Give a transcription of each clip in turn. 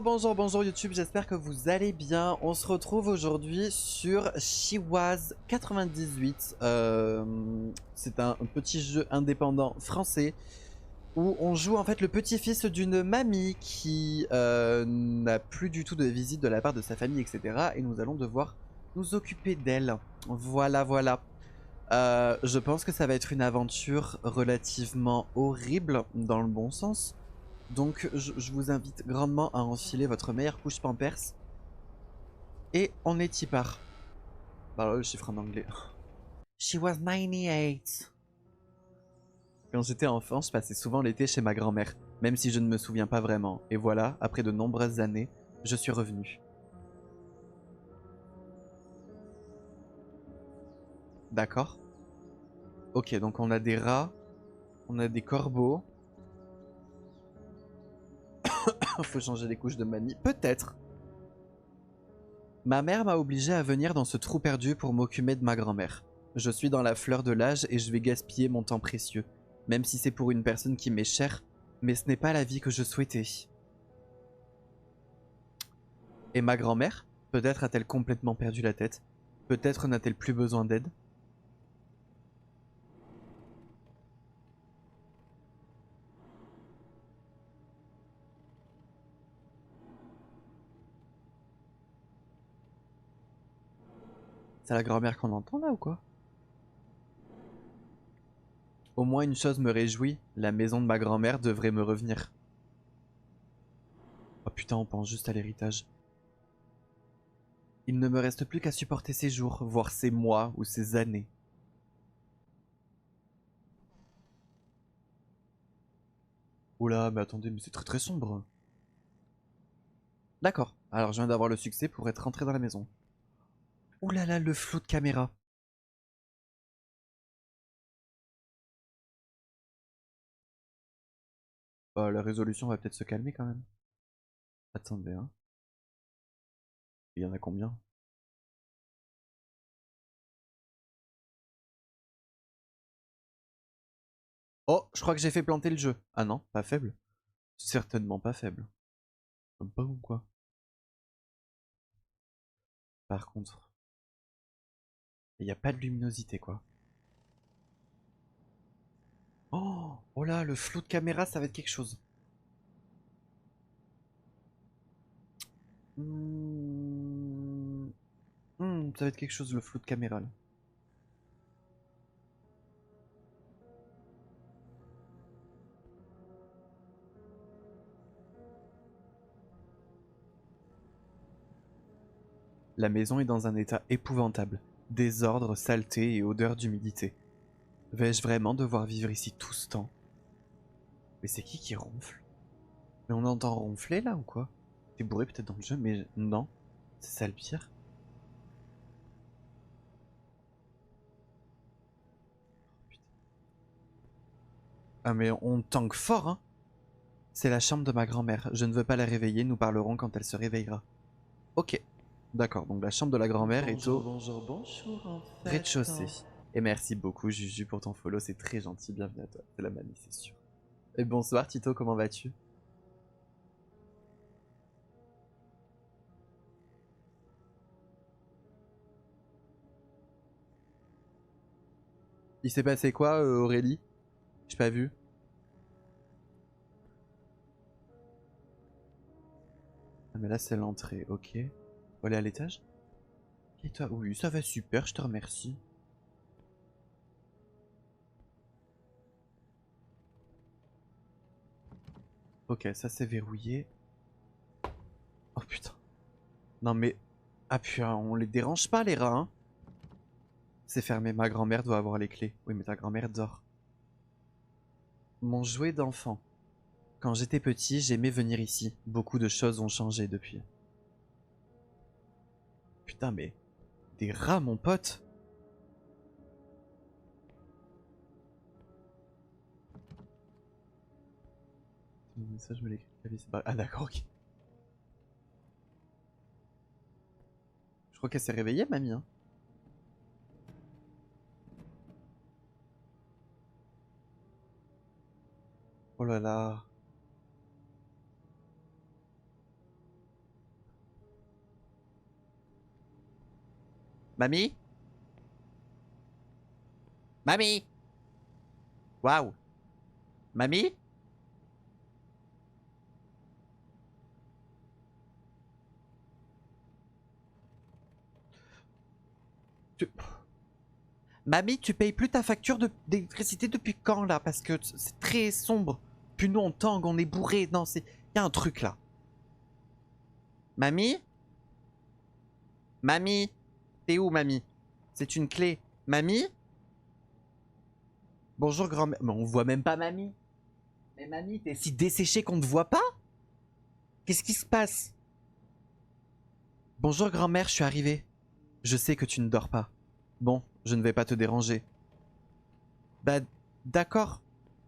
Bonjour YouTube, j'espère que vous allez bien. On se retrouve aujourd'hui sur Chiwaz 98. C'est un petit jeu indépendant français où on joue en fait le petit-fils d'une mamie qui n'a plus du tout de visite de la part de sa famille, etc. Et nous allons devoir nous occuper d'elle. Voilà. Je pense que ça va être une aventure relativement horrible dans le bon sens. Donc je vous invite grandement à enfiler votre meilleure couche Pampers. Et on est y part. Bah là, le chiffre en anglais. She was 98. Quand j'étais enfant, je passais souvent l'été chez ma grand-mère, même si je ne me souviens pas vraiment. Et voilà, après de nombreuses années, je suis revenu. D'accord. Ok, donc on a des rats, on a des corbeaux. Faut changer les couches de mamie. Peut-être. Ma mère m'a obligé à venir dans ce trou perdu pour m'occuper de ma grand-mère. Je suis dans la fleur de l'âge et je vais gaspiller mon temps précieux, même si c'est pour une personne qui m'est chère, mais ce n'est pas la vie que je souhaitais. Et ma grand-mère? Peut-être a-t-elle complètement perdu la tête. Peut-être n'a-t-elle plus besoin d'aide. C'est la grand-mère qu'on entend là ou quoi? Au moins une chose me réjouit, la maison de ma grand-mère devrait me revenir. Oh putain, on pense juste à l'héritage. Il ne me reste plus qu'à supporter ces jours, voire ces mois ou ces années. Oula, mais attendez, mais c'est très sombre. D'accord, alors je viens d'avoir le succès pour être rentré dans la maison. Ouh là là, le flou de caméra. La résolution va peut-être se calmer quand même. Attendez, hein. Il y en a combien? Oh, je crois que j'ai fait planter le jeu. Ah non, pas faible. Certainement pas faible. Pas ou quoi? Par contre, il n'y a pas de luminosité quoi. Oh là, le flou de caméra, ça va être quelque chose. Hmm, ça va être quelque chose le flou de caméra là. La maison est dans un état épouvantable. Désordre, saleté et odeur d'humidité. Vais-je vraiment devoir vivre ici tout ce temps? Mais c'est qui ronfle? Mais on entend ronfler là ou quoi? T'es bourré peut-être dans le jeu, mais non. C'est ça le pire. Ah mais on tank fort, hein. C'est la chambre de ma grand-mère. Je ne veux pas la réveiller, nous parlerons quand elle se réveillera. Ok. D'accord, donc la chambre de la grand-mère est au Bonjour en rez-de-chaussée. fait. Et merci beaucoup Juju pour ton follow, c'est très gentil, bienvenue à toi. C'est la mamie, c'est sûr. Et bonsoir Tito, comment vas-tu? Il s'est passé quoi Aurélie? J'ai pas vu. Ah mais là c'est l'entrée, ok. Faut aller à l'étage? Et toi? Oui, ça va super, je te remercie. Ok, ça c'est verrouillé. Oh putain. Non mais... Ah putain, on les dérange pas les rats, hein. C'est fermé, ma grand-mère doit avoir les clés. Oui mais ta grand-mère dort. Mon jouet d'enfant. Quand j'étais petit, j'aimais venir ici. Beaucoup de choses ont changé depuis. Putain mais... Des rats mon pote. Ça je me l'écris. Ah d'accord, ok. Je crois qu'elle s'est réveillée mamie, hein. Oh là là. Mamie? Mamie? Waouh. Mamie? Tu... Mamie, tu payes plus ta facture d'électricité depuis quand là? Parce que c'est très sombre. Puis nous on tangue, on est bourré. Non, c'est... Il y a un truc là. Mamie? Mamie? T'es où, mamie? C'est une clé. Mamie? Bonjour, grand-mère. Mais on voit même pas mamie. Mais mamie, t'es si desséchée qu'on ne te voit pas? Qu'est-ce qui se passe? Bonjour, grand-mère, je suis arrivée. Je sais que tu ne dors pas. Bon, je ne vais pas te déranger. Bah, d'accord.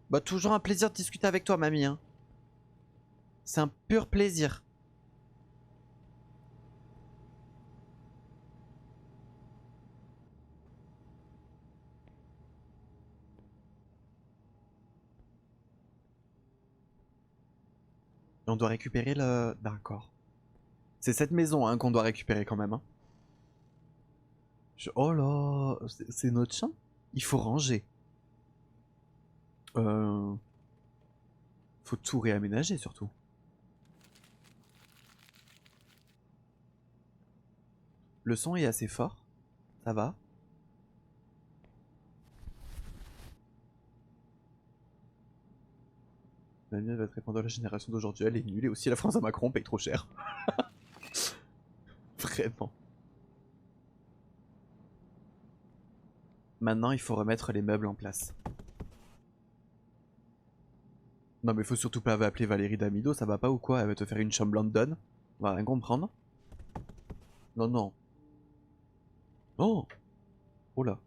Bah, toujours un plaisir de discuter avec toi, mamie, hein. C'est un pur plaisir. On doit récupérer le... D'accord. C'est cette maison hein, qu'on doit récupérer quand même. Hein. Oh là, c'est notre champ. Il faut ranger. Faut tout réaménager surtout. Le son est assez fort. Ça va. La mienne va te répondre à la génération d'aujourd'hui. Elle est nulle et aussi la France à Macron paye trop cher. Vraiment. Maintenant, il faut remettre les meubles en place. Non mais faut surtout pas appeler Valérie Damido, ça va pas ou quoi? Elle va te faire une chambre London. On va rien comprendre. Non, non. Oh. Oh là.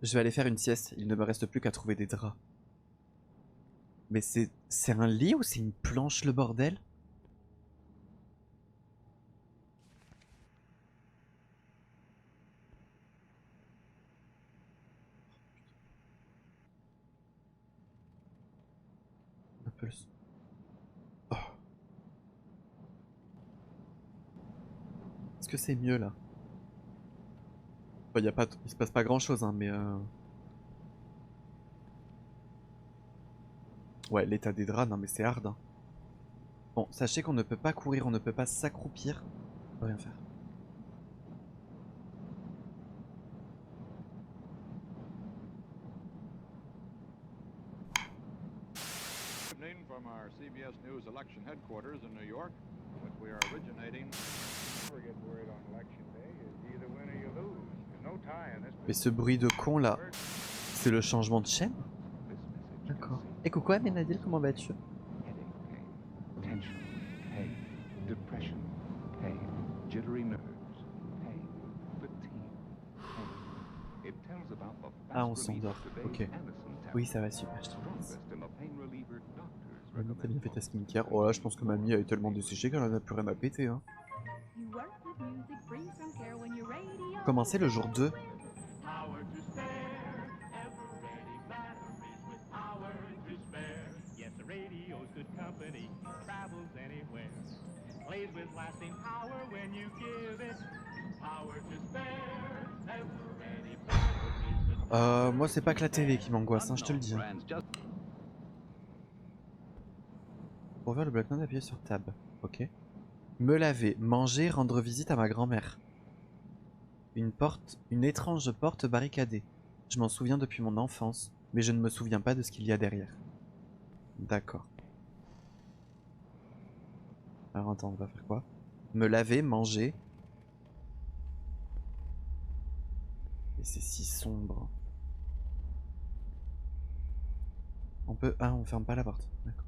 Je vais aller faire une sieste, il ne me reste plus qu'à trouver des draps. Mais c'est un lit ou c'est une planche le bordel? Un peu le... Oh. Est-ce que c'est mieux là? Bon, il se passe pas grand chose hein, mais ouais, l'état des draps, non mais c'est hard. Hein. Bon, sachez qu'on ne peut pas courir, on ne peut pas s'accroupir. On peut rien faire. From our CBS News election headquarters in New York, which we are originating. Never get worried on election day. You either win or you lose. There's no tie in this. Mais ce bruit de con là, c'est le changement de chaîne? D'accord. Et coucou Amenadil, comment vas-tu? Ah, on s'endort. Ok. Oui, ça va super, je te remercie. Mamie, t'as bien fait ta skincare. Oh là, je pense que mamie a été tellement desséchée qu'elle en a plus rien à péter. Hein. Commencez le jour 2. Moi c'est pas que la télé qui m'angoisse, hein, je te le dis. Hein. Pour ouvrir le bloc-notes, appuyez sur Tab. Ok. Me laver, manger, rendre visite à ma grand-mère. Une étrange porte barricadée. Je m'en souviens depuis mon enfance, mais je ne me souviens pas de ce qu'il y a derrière. D'accord. Alors attends, on va faire quoi? Me laver, manger. Et c'est si sombre. On peut... Ah, on ferme pas la porte. D'accord.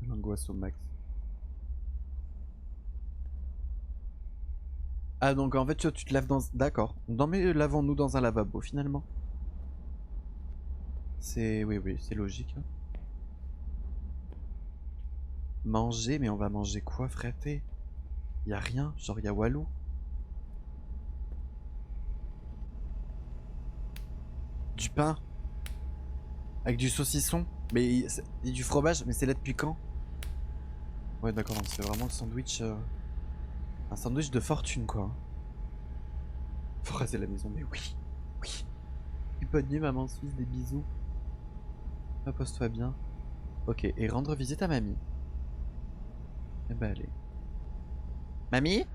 L'angoisse au max. Ah donc en fait tu te laves dans... D'accord. Non mais lavons-nous dans un lavabo finalement. C'est... Oui oui, c'est logique. Hein. Manger, mais on va manger quoi fraté? Y a rien, genre y a Walou. Du pain. Avec du saucisson. Mais et du fromage. Mais c'est là depuis quand? Ouais d'accord, c'est vraiment le sandwich... un sandwich de fortune quoi. Faut raser la maison, mais oui. Oui. Bonne nuit maman suisse, des bisous. Repose-toi bien. Ok, et rendre visite à mamie. Eh ben allez. Mamie?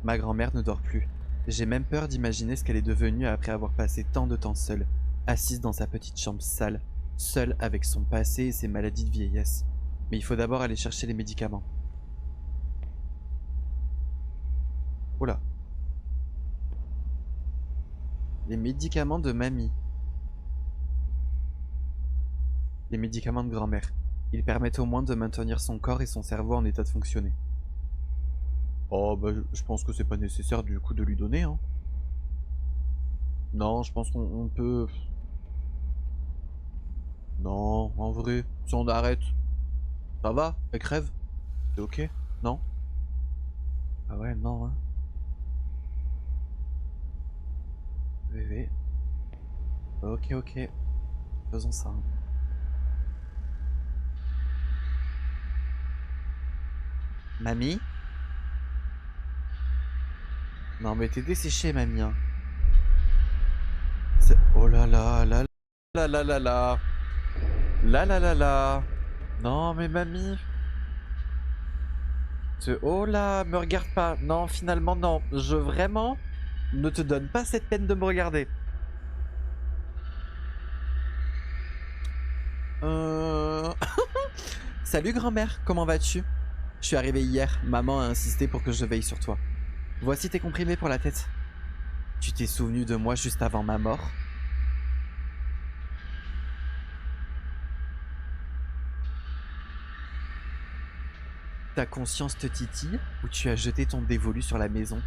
Ma grand-mère ne dort plus. J'ai même peur d'imaginer ce qu'elle est devenue après avoir passé tant de temps seule, assise dans sa petite chambre sale, seule avec son passé et ses maladies de vieillesse. Mais il faut d'abord aller chercher les médicaments. Oh là. Les médicaments de mamie. Les médicaments de grand-mère. Ils permettent au moins de maintenir son corps et son cerveau en état de fonctionner. Oh bah je pense que c'est pas nécessaire du coup de lui donner hein. Non, je pense qu'on peut... Non, en vrai, si on arrête, ça va, elle crève. C'est ok, non? Ah ouais, non hein. Oui, oui. Ok, ok. Faisons ça. Mamie? Non mais t'es desséchée, mamie. Hein. Oh là là, là là là là là. Là là là là. Non mais mamie. Oh là, me regarde pas. Non, finalement non. Je vraiment ne te donne pas cette peine de me regarder. Salut grand-mère, comment vas-tu? Je suis arrivé hier, maman a insisté pour que je veille sur toi. Voici tes comprimés pour la tête. Tu t'es souvenu de moi juste avant ma mort? Ta conscience te titille ou tu as jeté ton dévolu sur la maison?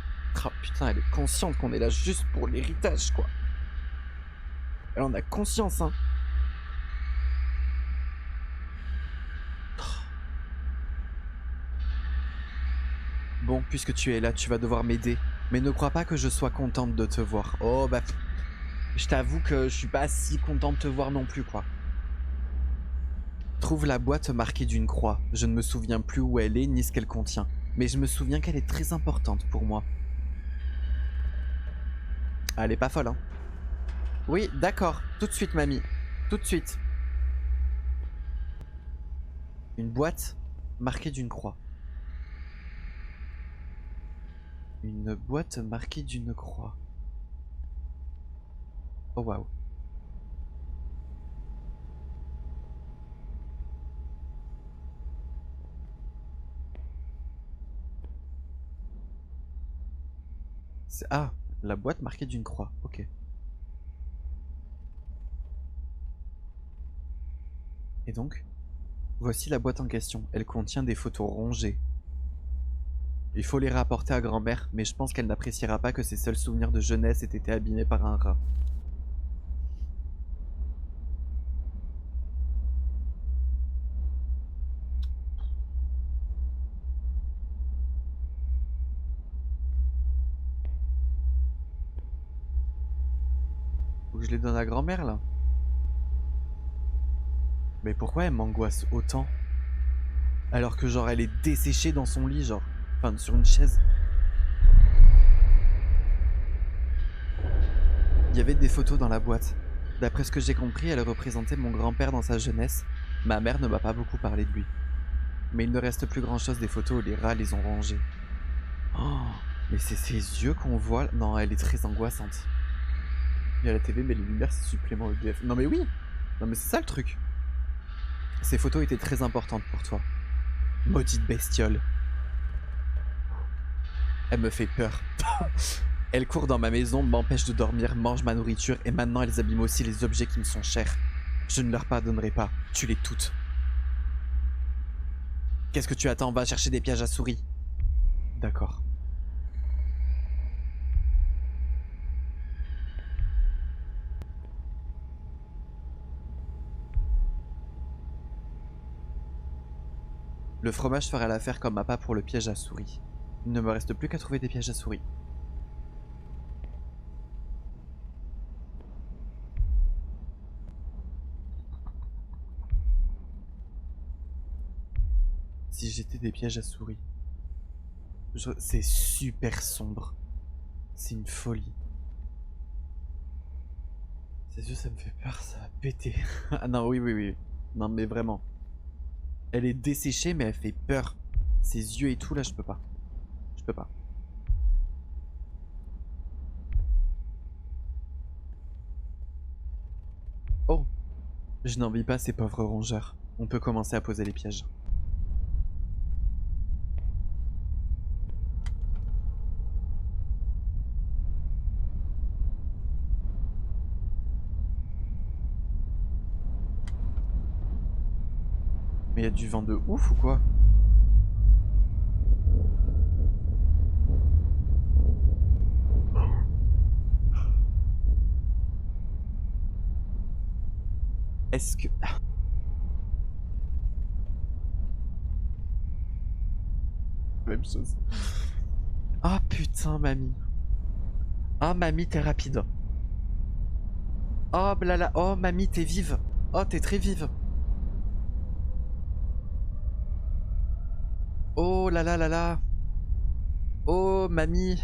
Oh putain, elle est consciente qu'on est là juste pour l'héritage quoi. Elle en a conscience hein. Bon, puisque tu es là, tu vas devoir m'aider. Mais ne crois pas que je sois contente de te voir. Oh bah... Je t'avoue que je suis pas si contente de te voir non plus quoi. Trouve la boîte marquée d'une croix. Je ne me souviens plus où elle est ni ce qu'elle contient. Mais je me souviens qu'elle est très importante pour moi. Elle est pas folle hein. Oui, d'accord. Tout de suite mamie. Tout de suite. Une boîte marquée d'une croix. Une boîte marquée d'une croix. Oh waouh. Ah, la boîte marquée d'une croix. Ok. Et donc, voici la boîte en question. Elle contient des photos rongées. Il faut les rapporter à grand-mère, mais je pense qu'elle n'appréciera pas que ses seuls souvenirs de jeunesse aient été abîmés par un rat. Faut que je les donne à grand-mère là. Mais pourquoi elle m'angoisse autant? Alors que genre elle est desséchée dans son lit genre. Enfin sur une chaise. Il y avait des photos dans la boîte. D'après ce que j'ai compris, elle représentait mon grand-père dans sa jeunesse. Ma mère ne m'a pas beaucoup parlé de lui. Mais il ne reste plus grand chose des photos, les rats les ont rongées. Oh, mais c'est ses yeux qu'on voit. Non, elle est très angoissante. Il y a la TV, mais les lumières, c'est supplément EDF. Non mais oui. Non mais c'est ça le truc. Ces photos étaient très importantes pour toi. Maudite bestiole. Elle me fait peur. Elle court dans ma maison, m'empêche de dormir, mange ma nourriture et maintenant elles abîment aussi les objets qui me sont chers. Je ne leur pardonnerai pas. Tue-les toutes. Qu'est-ce que tu attends? Va chercher des pièges à souris. D'accord. Le fromage fera l'affaire comme appât pour le piège à souris. Il ne me reste plus qu'à trouver des pièges à souris. si j'étais des pièges à souris. C'est super sombre. C'est une folie. Ces yeux, ça me fait peur, ça va péter. Ah non, oui, oui, oui. Non, mais vraiment. Elle est desséchée, mais elle fait peur. Ses yeux et tout, là, je peux pas. Je peux pas. Oh, je n'envie pas ces pauvres rongeurs. On peut commencer à poser les pièges. Mais il y a du vent de ouf ou quoi? Est-ce que... Même chose. Ah putain, mamie. Ah, mamie, t'es rapide. Oh, blala. Oh, mamie, t'es vive. Oh, t'es très vive. Oh là là là là. Oh, mamie.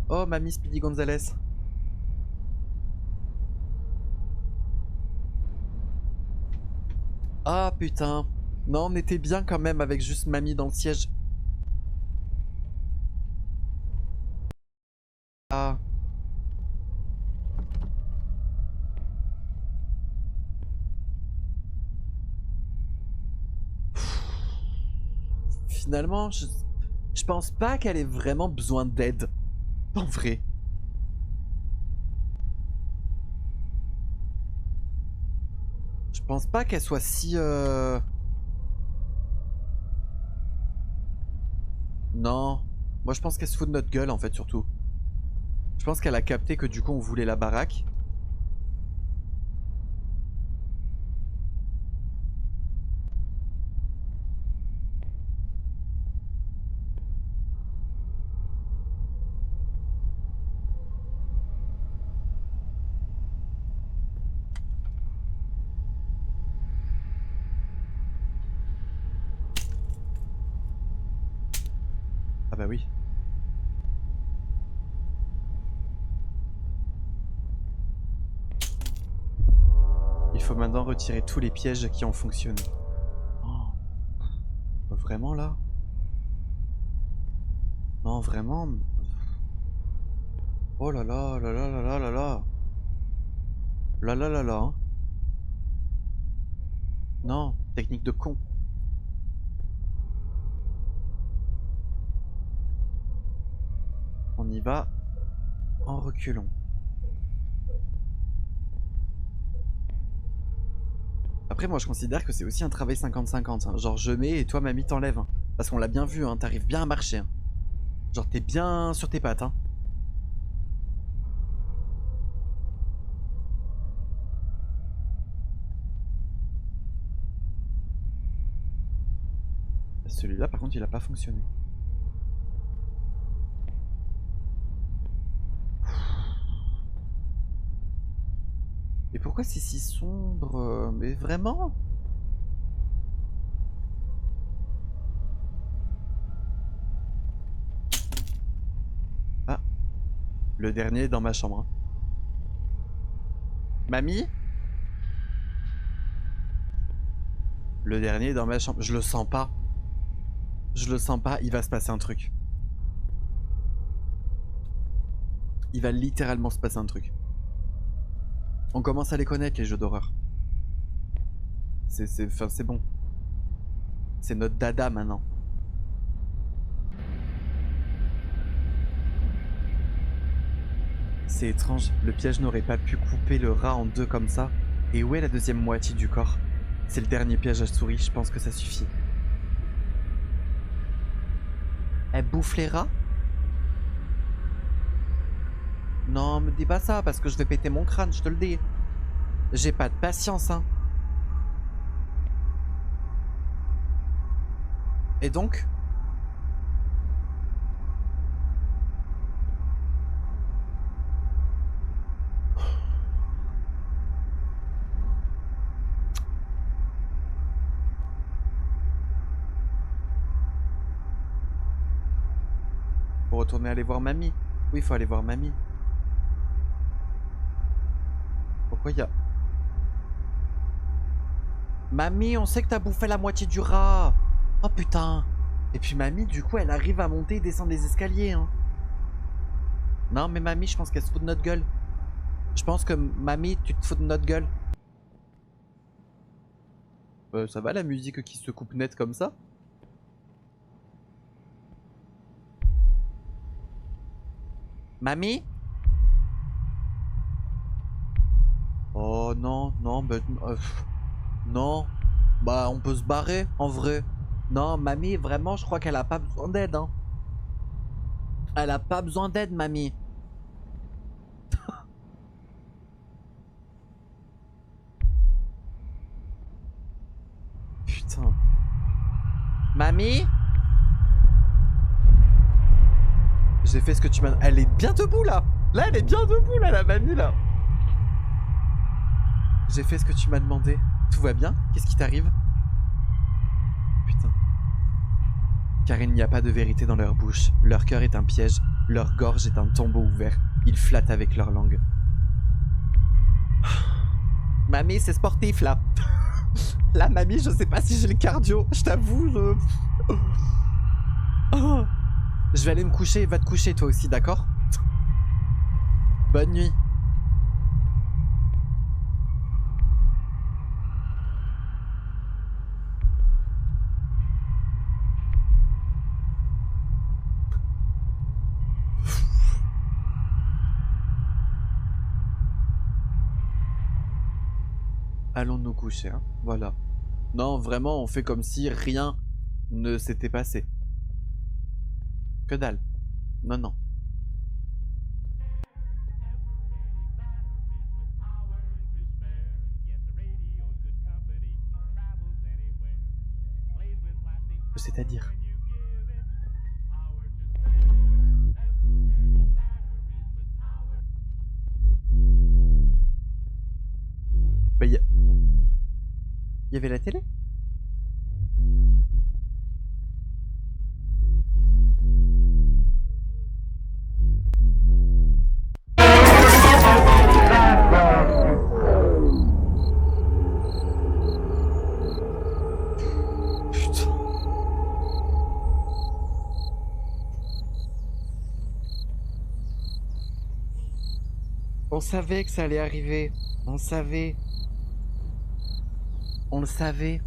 Oh, mamie Speedy Gonzalez. Ah putain. Non, on était bien quand même avec juste mamie dans le siège. Ah. Finalement, je pense pas qu'elle ait vraiment besoin d'aide. En vrai. Je pense pas qu'elle soit si... Non. Moi je pense qu'elle se fout de notre gueule en fait surtout. Je pense qu'elle a capté que du coup on voulait la baraque. Ah bah oui. Il faut maintenant retirer tous les pièges qui ont fonctionné. Oh. Vraiment là? Non, vraiment? Oh là là là là là là là là. Là là là là. Hein. Non, technique de con. On y va en reculons. Après moi je considère que c'est aussi un travail 50-50. Hein. Genre je mets et toi mamie t'enlève. Hein. Parce qu'on l'a bien vu, hein. T'arrives bien à marcher. Hein. Genre t'es bien sur tes pattes. Hein. Celui-là par contre il a pas fonctionné. Et pourquoi c'est si sombre? Mais vraiment? Ah, le dernier est dans ma chambre. Hein. Mamie? Le dernier est dans ma chambre. Je le sens pas. Je le sens pas, il va se passer un truc. Il va littéralement se passer un truc. On commence à les connaître les jeux d'horreur. C'est bon. C'est notre dada maintenant. C'est étrange, le piège n'aurait pas pu couper le rat en deux comme ça. Et où est la deuxième moitié du corps? C'est le dernier piège à souris, je pense que ça suffit. Elle bouffe les rats? Non, me dis pas ça, parce que je vais péter mon crâne, je te le dis. J'ai pas de patience, hein. Et donc? retourner aller voir mamie. Oui, il faut aller voir mamie. Pourquoi il y a... Mamie, on sait que t'as bouffé la moitié du rat. Oh putain. Et puis mamie, du coup, elle arrive à monter et descendre les escaliers. Hein. Non, mais mamie, je pense qu'elle se fout de notre gueule. Je pense que mamie, tu te fous de notre gueule. Ça va la musique qui se coupe net comme ça? Mamie? Oh non, non, bah... non. Bah on peut se barrer, en vrai. Non, mamie, vraiment, je crois qu'elle a pas besoin d'aide, hein. Elle a pas besoin d'aide, mamie. Putain. Mamie? J'ai fait ce que tu m'as... Elle est bien debout, là. Là, elle est bien debout, là, la mamie, là. J'ai fait ce que tu m'as demandé. Tout va bien? Qu'est-ce qui t'arrive? Putain. Car il n'y a pas de vérité dans leur bouche. Leur cœur est un piège. Leur gorge est un tombeau ouvert. Ils flattent avec leur langue. Mamie, c'est sportif, là. Là, mamie, je sais pas si j'ai le cardio. Je t'avoue, je... Oh. Je vais aller me coucher. Va te coucher, toi aussi, d'accord? Bonne nuit. Allons nous coucher, hein. Voilà. Non, vraiment, on fait comme si rien ne s'était passé. Que dalle. Non, non. C'est-à-dire... Bah, il y avait la télé? Putain. On savait que ça allait arriver. On savait. On le savait.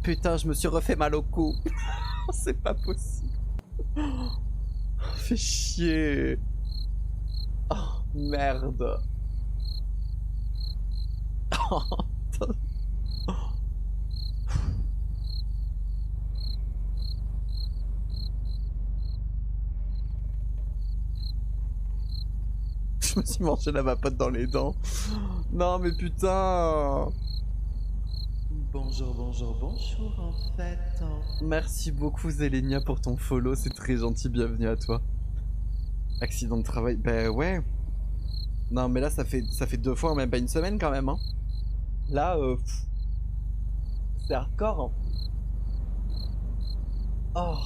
Putain, je me suis refait mal au cou. C'est pas possible. Fais chier. Oh, merde. Oh, putain. Je me suis mangé la vapote dans les dents. Non mais putain. Bonjour, bonjour, bonjour en fait. Merci beaucoup Zélénia pour ton follow, c'est très gentil, bienvenue à toi. Accident de travail, bah ouais. Non mais là ça fait 2 fois en même pas une semaine quand même. Hein. Là, c'est hardcore. Hein. Oh.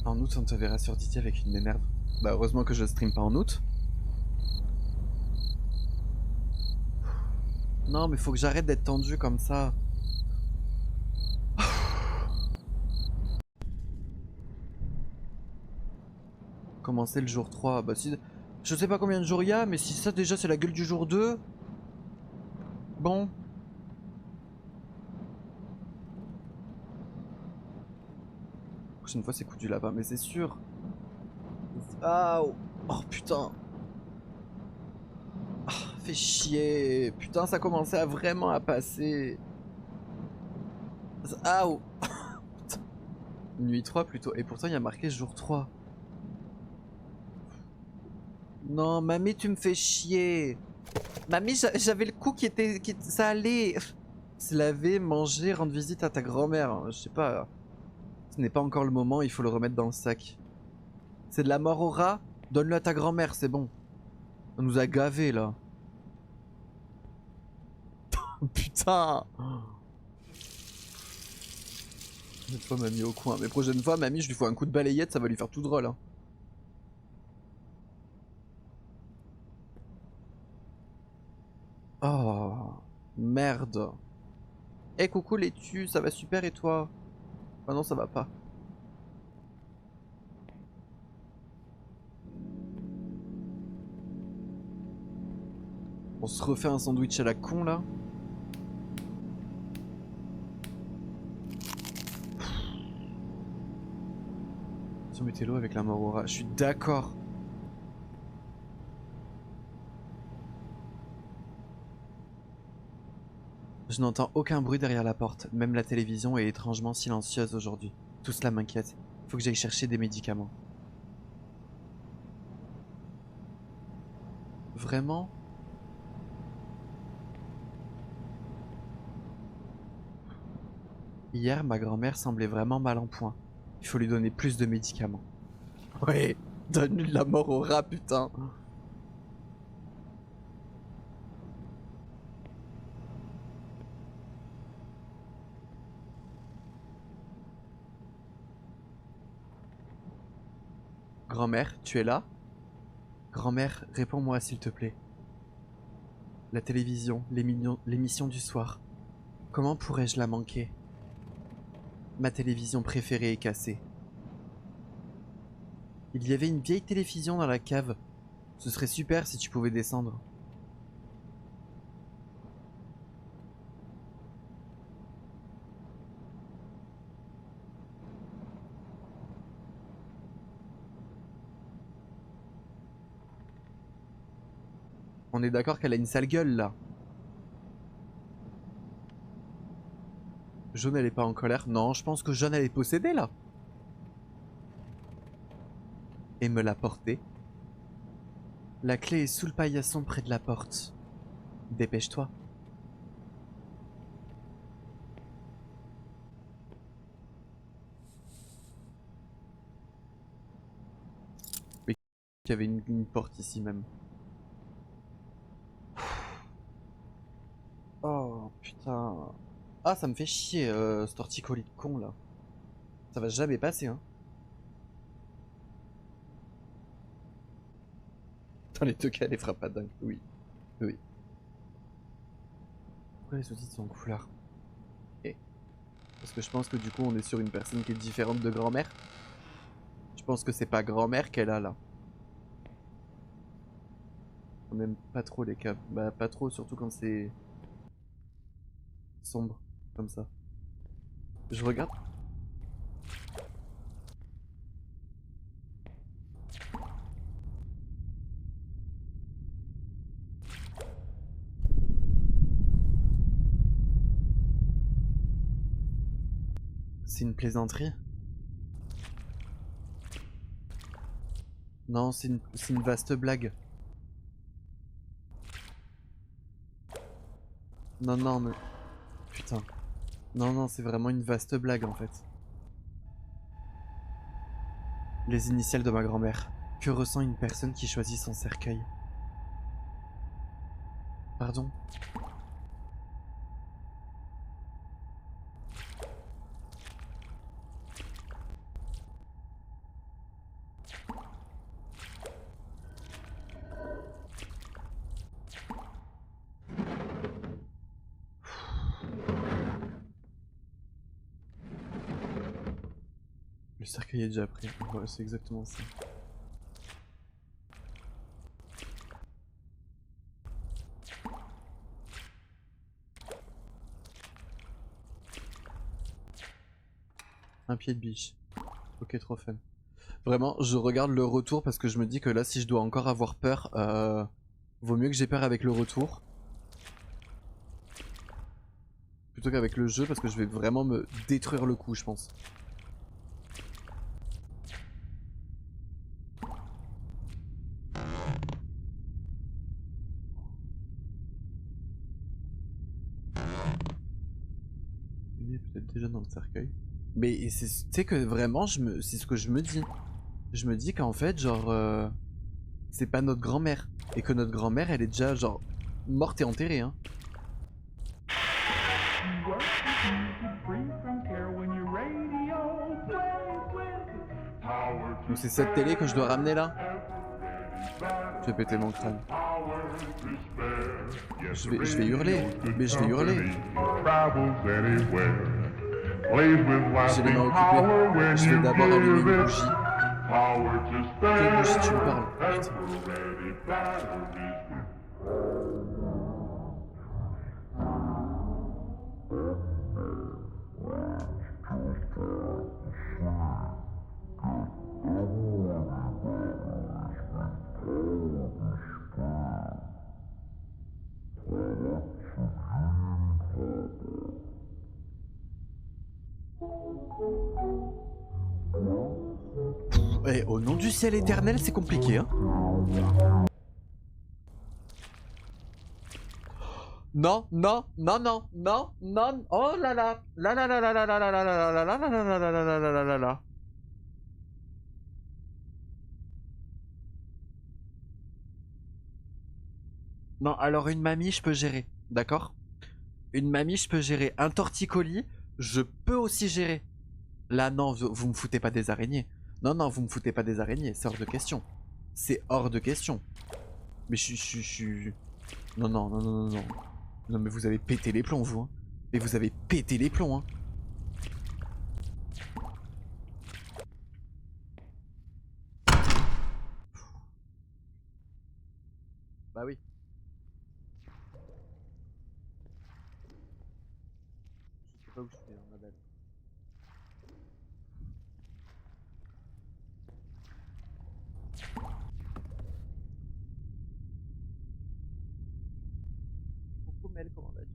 En août, on te verra sur Didier avec une énerve. Bah heureusement que je stream pas en août. Non mais faut que j'arrête d'être tendu comme ça. Commencer le jour 3. Bah si... Je sais pas combien de jours il y a, mais si ça déjà c'est la gueule du jour 2. Bon. La prochaine fois c'est coup du lapin, mais c'est sûr. Ah, oh putain. Ah, fait chier. Putain, ça commençait à vraiment à passer. Ah, oh. Nuit 3 plutôt. Et pourtant il y a marqué jour 3. Non, mamie, tu me fais chier. Mamie, j'avais le coup qui était... ça allait. Se laver, manger, rendre visite à ta grand-mère. Je sais pas. Ce n'est pas encore le moment, il faut le remettre dans le sac. C'est de la mort au rat? Donne-le à ta grand-mère, c'est bon. On nous a gavés, là. Putain. Cette fois mamie au coin. Mais prochaine fois mamie je lui fais un coup de balayette, ça va lui faire tout drôle hein. Oh merde. Eh coucou Laitue, ça va super et toi? Ah non ça va pas. On se refait un sandwich à la con là. Mettez-l'eau avec la mort au rat. Je suis d'accord. Je n'entends aucun bruit derrière la porte. Même la télévision est étrangement silencieuse aujourd'hui. Tout cela m'inquiète. Faut que j'aille chercher des médicaments. Vraiment? Hier, ma grand-mère semblait vraiment mal en point. Il faut lui donner plus de médicaments. Ouais, donne-lui de la mort au rat, putain. Grand-mère, tu es là? Grand-mère, réponds-moi s'il te plaît. La télévision, l'émission du soir. Comment pourrais-je la manquer? Ma télévision préférée est cassée. Il y avait une vieille télévision dans la cave. Ce serait super si tu pouvais descendre. On est d'accord qu'elle a une sale gueule là. Jaune elle est pas en colère. Non, je pense que Jaune elle est possédée là. Et me l'a portée. La clé est sous le paillasson près de la porte. Dépêche-toi. Mais qu'il y avait une porte ici même. Oh putain. Ah ça me fait chier ce torticolis de con là. Ça va jamais passer hein. Dans les deux cas elle les fera pas dingue. Oui. Oui. Pourquoi les sous-titres sont en couleur? Eh. Parce que je pense que du coup on est sur une personne qui est différente de grand-mère. Je pense que c'est pas grand-mère qu'elle a là. On n'aime pas trop les caves. Bah pas trop, surtout quand c'est sombre comme ça. Je regarde. C'est une plaisanterie? Non, c'est une vaste blague. Non, non, mais... Putain. Non, non, c'est vraiment une vaste blague en fait. Les initiales de ma grand-mère. Que ressent une personne qui choisit son cercueil? Pardon? Le cercueil est déjà pris. Ouais, c'est exactement ça. Un pied de biche. Ok, trop fun. Vraiment, je regarde le retour parce que je me dis que là, si je dois encore avoir peur, vaut mieux que j'ai peur avec le retour. Plutôt qu'avec le jeu parce que je vais vraiment me détruire le coup, je pense. Il est peut-être déjà dans le cercueil. Mais tu sais que vraiment, c'est ce que je me dis. Je me dis qu'en fait, genre, c'est pas notre grand-mère. Et que notre grand-mère, elle est déjà, genre, morte et enterrée, hein. Welcome to Free From Care when you're ready Donc c'est cette télé que je dois ramener là? Je vais péter mon crâne. Je vais hurler. Mais je vais hurler. J'ai les mains occupées. Je vais d'abord allumer une bougie. Quelle bougie tu me parles? Putain. Eh, au nom du ciel éternel, c'est compliqué, hein. Non, non, non, non, non, non, oh là là, là là là là là là là là là là là là là là là là là là là. Non, alors une mamie, je peux gérer, d'accord? Une mamie, je peux gérer. Un torticolis, je peux aussi gérer. Là, non, vous me foutez pas des araignées. Non, non, vous me foutez pas des araignées, c'est hors de question. C'est hors de question. Mais je suis... Non, non, non, non, non, non. Non, mais vous avez pété les plombs, vous. Hein. Mais vous avez pété les plombs, hein. Bah oui. Je sais pas où je suis, hein, ma belle. Coucou Mel, comment vas-tu?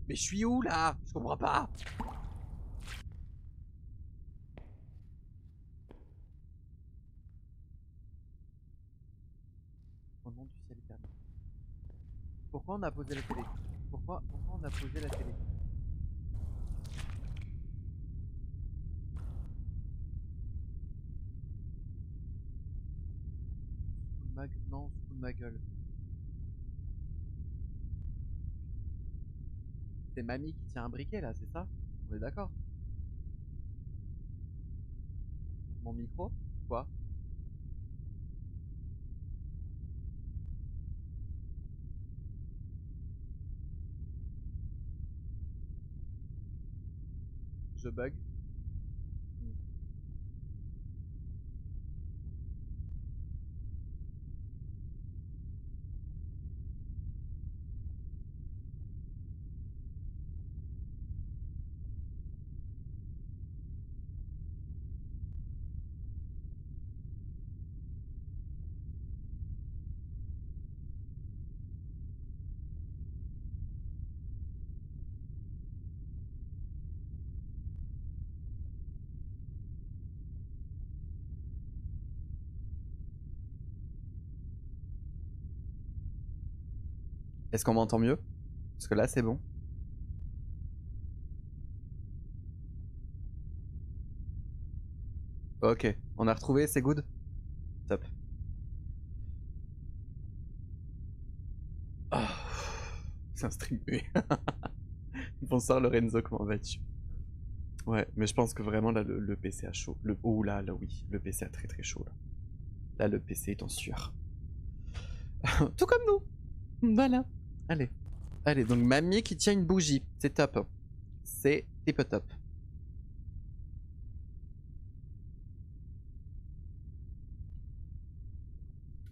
Mais je suis où là? Je comprends pas. Au nom du ciel éternel. Pourquoi on a posé la télé? Pourquoi on a posé la télé? Non, on se fout de ma gueule. C'est mamie qui tient un briquet là, c'est ça? On est d'accord? Mon micro? Quoi? Je bug? Est-ce qu'on m'entend mieux? Parce que là c'est bon. Ok, on a retrouvé, c'est good? Top. Oh, c'est un stream muet. Bonsoir Lorenzo, comment vas-tu? Ouais, mais je pense que vraiment là le PC a chaud. Oh là, là oui, le PC a très très chaud là. Là le PC est en sueur. Tout comme nous. Voilà. Allez. Allez, donc mamie qui tient une bougie. C'est top. C'est tip top.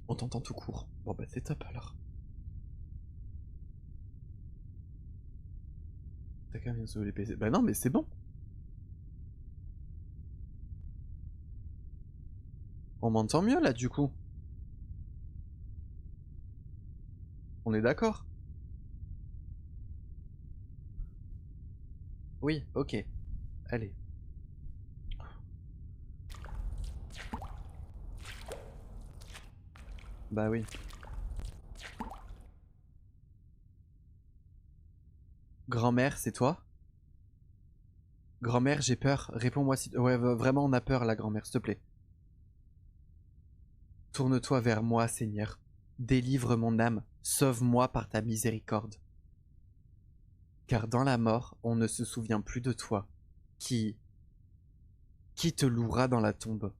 On t'entend tout court. Bon bah c'est top alors. T'as quand même bien sauvé les PC. Bah non mais c'est bon. On m'entend mieux là du coup. On est d'accord? Oui, ok. Allez. Bah oui. Grand-mère, c'est toi? Grand-mère, j'ai peur. Réponds-moi si... Ouais, vraiment, on a peur, la grand-mère, s'il te plaît. Tourne-toi vers moi, Seigneur. Délivre mon âme. Sauve-moi par ta miséricorde. car dans la mort, on ne se souvient plus de toi. Qui te louera dans la tombe?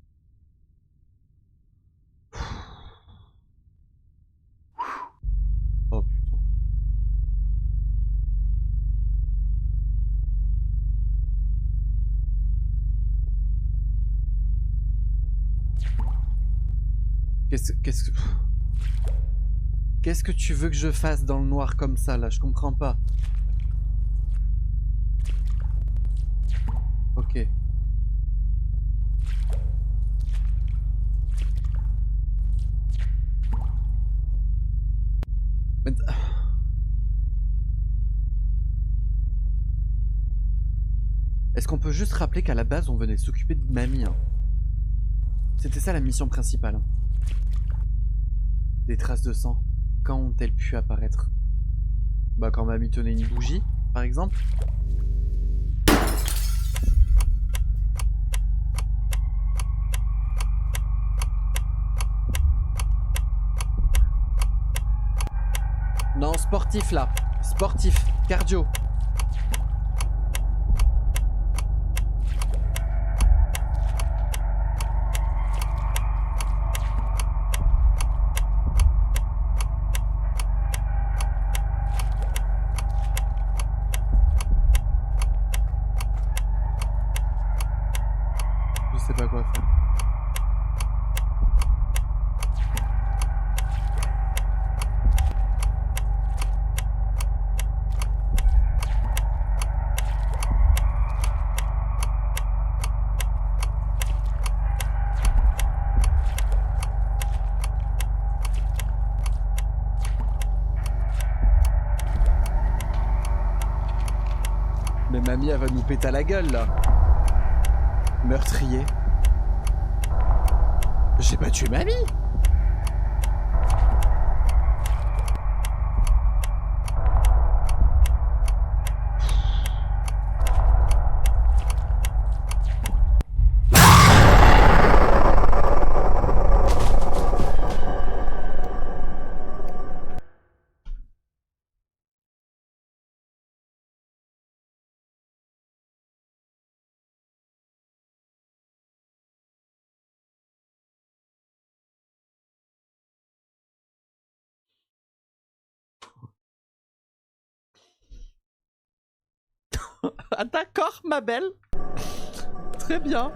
Oh putain. Qu'est-ce que tu veux que je fasse dans le noir comme ça là? Je comprends pas. Ok. Mais... Est-ce qu'on peut juste rappeler qu'à la base on venait s'occuper de mamie hein? C'était ça la mission principale. Des traces de sang. Quand ont-elles pu apparaître? Bah quand mamie tenait une bougie, par exemple. Non, sportif là. Sportif. Cardio. Je sais pas quoi faire. Mais mamie, elle va nous péter à la gueule, là. Meurtrier. J'ai pas tué mamie. Ah, d'accord, ma belle. Très bien.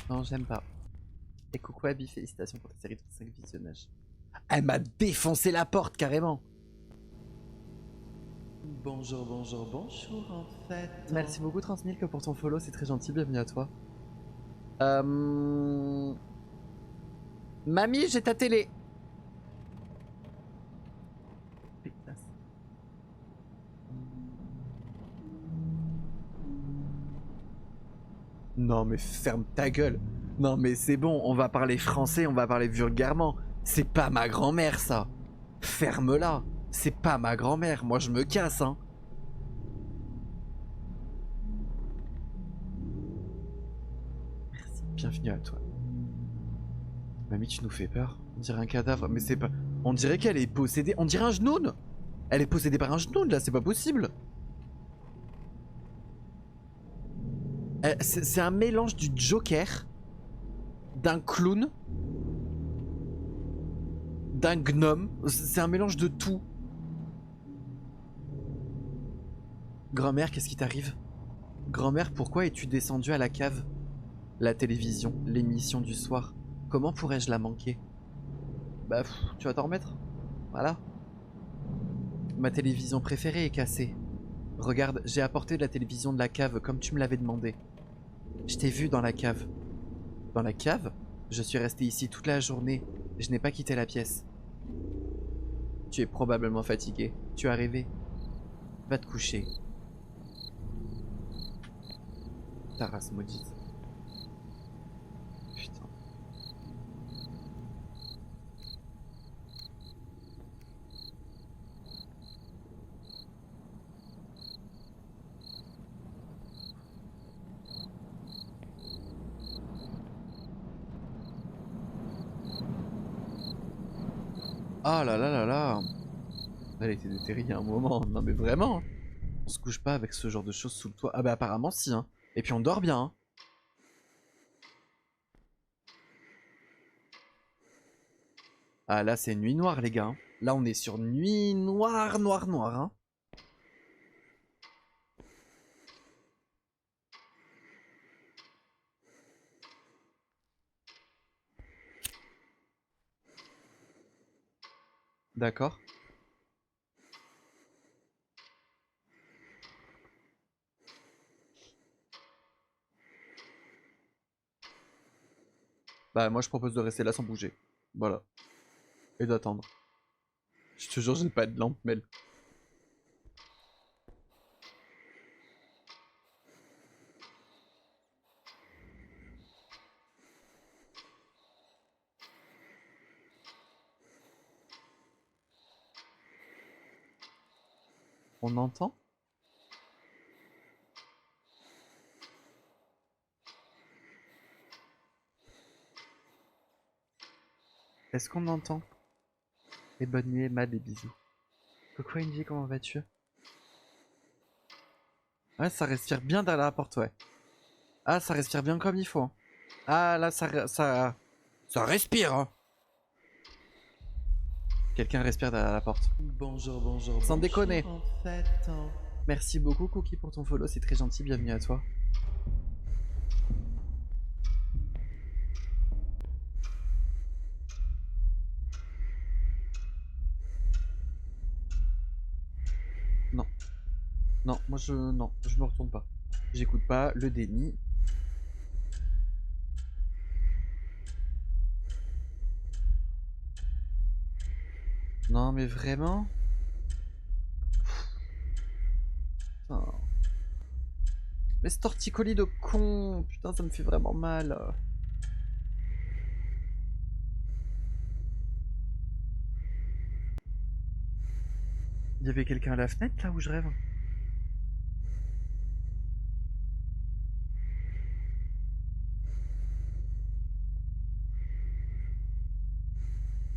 Non, j'aime pas. Et coucou Abby, félicitations pour ta série de 5 visionnages. Elle m'a défoncé la porte carrément. Bonjour, bonjour, bonjour en fait. Merci beaucoup Transmilk pour ton follow, c'est très gentil, bienvenue à toi. Mamie, j'ai ta télé. Pétasse. Non mais ferme ta gueule. Non mais c'est bon, on va parler français, on va parler vulgairement. C'est pas ma grand-mère ça. Ferme-la. C'est pas ma grand-mère, moi je me casse hein. Merci, bienvenue à toi. Mamie, tu nous fais peur. On dirait un cadavre, mais c'est pas... On dirait qu'elle est possédée. On dirait un genoun. Elle est possédée par un genoun là, c'est pas possible. C'est un mélange du Joker, d'un clown, d'un gnome. C'est un mélange de tout. Grand-mère, qu'est-ce qui t'arrive? Grand-mère, pourquoi es-tu descendue à la cave? La télévision, l'émission du soir. Comment pourrais-je la manquer? Bah, tu vas t'en remettre. Voilà. Ma télévision préférée est cassée. Regarde, j'ai apporté de la télévision de la cave comme tu me l'avais demandé. Je t'ai vu dans la cave. Dans la cave? Je suis resté ici toute la journée. Je n'ai pas quitté la pièce. Tu es probablement fatigué. Tu as rêvé. Va te coucher. Ta race maudite. Putain. Ah là là là là. Elle était déterrée il y a un moment. Non mais vraiment. On se couche pas avec ce genre de choses sous le toit. Ah bah apparemment si hein. Et puis on dort bien hein. Ah là c'est nuit noire les gars. Hein. Là on est sur nuit noire noire noire hein. D'accord. Bah moi je propose de rester là sans bouger. Voilà. Et d'attendre. Je te jure j'ai pas de lampe Mel. On entend? Est-ce qu'on entend? Et bonne nuit Emma, des bisous. Coucou Angie, comment vas-tu? Ouais ça respire bien derrière la porte ouais. Ah ça respire bien comme il faut. Hein. Ah là ça respire hein. Quelqu'un respire derrière la porte. Bonjour, bonjour, Sans bonjour, déconner. en fait, hein. Merci beaucoup Cookie pour ton follow, c'est très gentil, bienvenue à toi. Non. Non, moi je... Non, je me retourne pas. J'écoute pas, le déni. Non mais vraiment. Putain. Mais ce torticolis de con. Putain, ça me fait vraiment mal. Il y avait quelqu'un à la fenêtre là où je rêve.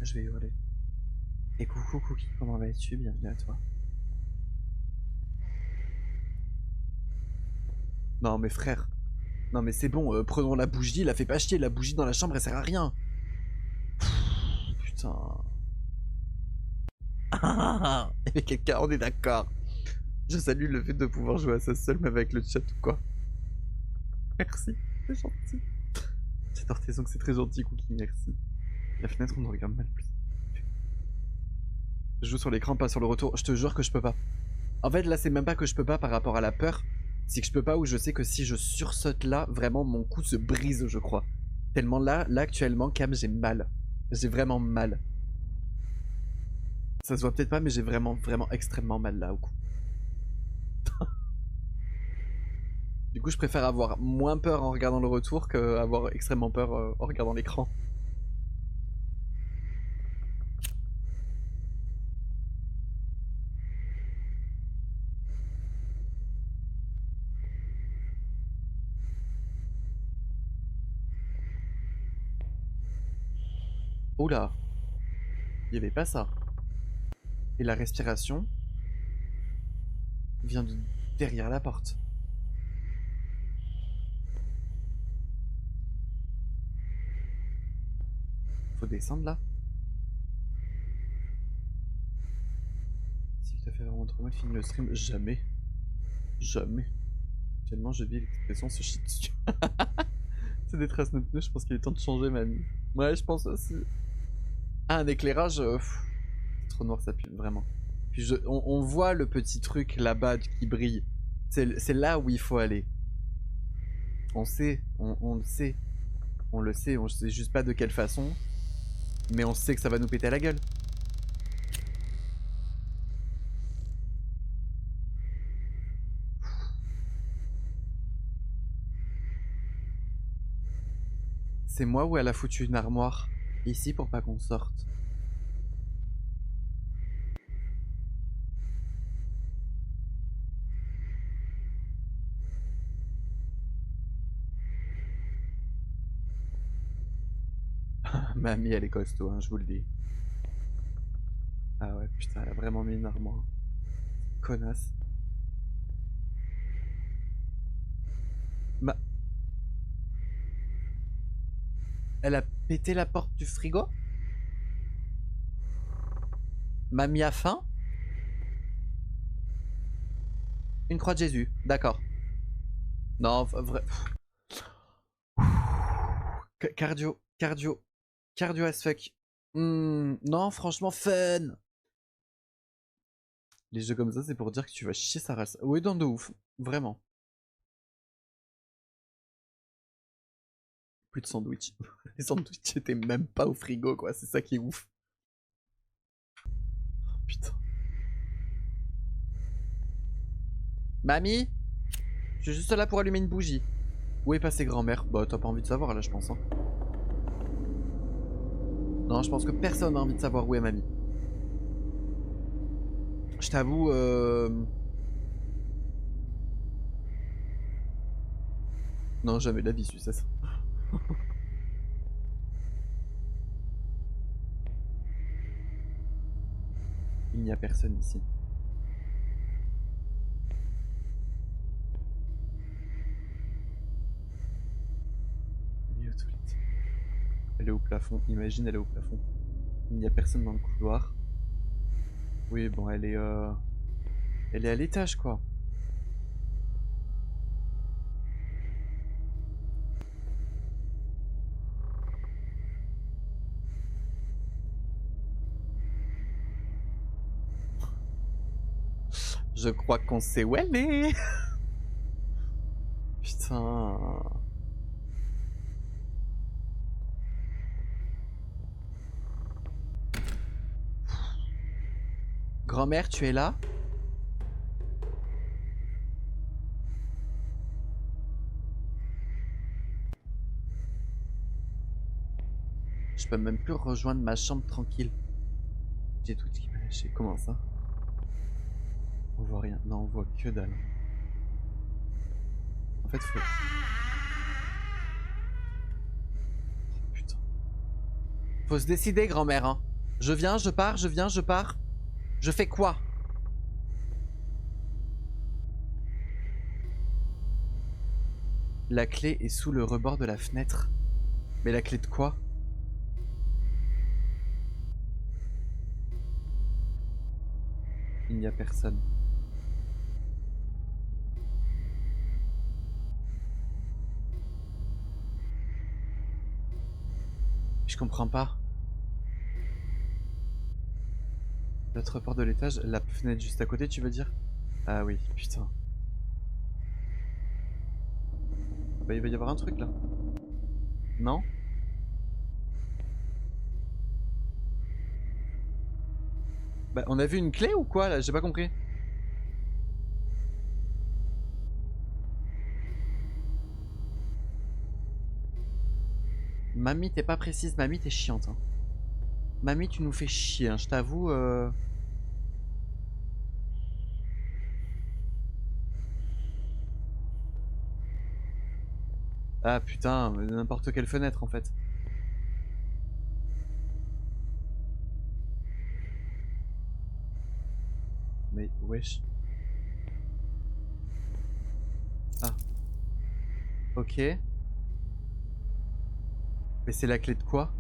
Je vais hurler. Et coucou Cookie, comment vas-tu? Bienvenue à toi. Non mais frère. Non mais c'est bon, prenons la bougie, la fais pas chier, la bougie dans la chambre elle sert à rien. Putain. Il y avait quelqu'un, on est d'accord. Je salue le fait de pouvoir jouer à ça seul, mais avec le chat ou quoi. Merci, c'est gentil. J'adore tes ongles, c'est très gentil, Cookie, merci. La fenêtre, on nous regarde mal plus. Je joue sur l'écran, pas sur le retour. Je te jure que je peux pas. En fait, là, c'est même pas que je peux pas par rapport à la peur. C'est que je peux pas ou je sais que si je sursaute là, vraiment, mon cou se brise, je crois. Tellement là, actuellement, Cam, j'ai mal. J'ai vraiment mal. Ça se voit peut-être pas, mais j'ai vraiment, vraiment extrêmement mal là au cou. Du coup, je préfère avoir moins peur en regardant le retour que avoir extrêmement peur en regardant l'écran. Oula, il y avait pas ça. Et la respiration vient de derrière la porte. Faut descendre là. S'il te fait vraiment trop mal, finis le stream. Jamais. Jamais. Tellement je vis l'expression se chie dessus. C'est des traces de pneus, je pense qu'il est temps de changer, mamie. Ouais, je pense aussi. Ah, un éclairage. C'est trop noir, ça pue, vraiment. Puis on voit le petit truc là-bas qui brille. C'est là où il faut aller. On sait, on le sait. On le sait, on sait juste pas de quelle façon. Mais on sait que ça va nous péter à la gueule. C'est moi où elle a foutu une armoire ici pour pas qu'on sorte. Mamie, elle est costaud, hein, je vous le dis. Ah ouais, putain, elle a vraiment mis une armoire. Connasse. Ma... Elle a pété la porte du frigo? M'a mis à faim? Une croix de Jésus, d'accord. Non, vrai. Cardio, cardio, cardio as fuck. Non, franchement, fun. Les jeux comme ça, c'est pour dire que tu vas chier sa race. Oui, dans de ouf, vraiment. Plus de sandwich. Les sandwichs étaient même pas au frigo, quoi. C'est ça qui est ouf. Oh, putain. Mamie, je suis juste là pour allumer une bougie. Où est passée grand-mère? Bah, t'as pas envie de savoir là, je pense. Hein. Non, je pense que personne n'a envie de savoir où est mamie. Je t'avoue, non, jamais de la vie, c'est ça. Il n'y a personne ici. Elle est aux toilettes. Elle est au plafond. Imagine, elle est au plafond. Il n'y a personne dans le couloir. Oui, bon, elle est à l'étage, quoi. Je crois qu'on sait où elle est. Putain. Grand-mère, tu es là? Je peux même plus rejoindre ma chambre tranquille. J'ai tout qui m'a lâché. Comment ça? On voit rien. Non, on voit que dalle. En fait, faut... Putain. Faut se décider, grand-mère, hein. Je viens, je pars, je viens, je pars. Je fais quoi? La clé est sous le rebord de la fenêtre. Mais la clé de quoi? Il n'y a personne. Je comprends pas. L'autre porte de l'étage, la fenêtre juste à côté, tu veux dire? Ah oui, putain. Bah, il va y avoir un truc là. Non? Bah, on a vu une clé ou quoi là? J'ai pas compris. Mamie, t'es pas précise. Mamie, t'es chiante. Hein. Mamie, tu nous fais chier. Hein. Je t'avoue. Ah putain, n'importe quelle fenêtre en fait. Mais wesh. Ah. Ok. Mais c'est la clé de quoi?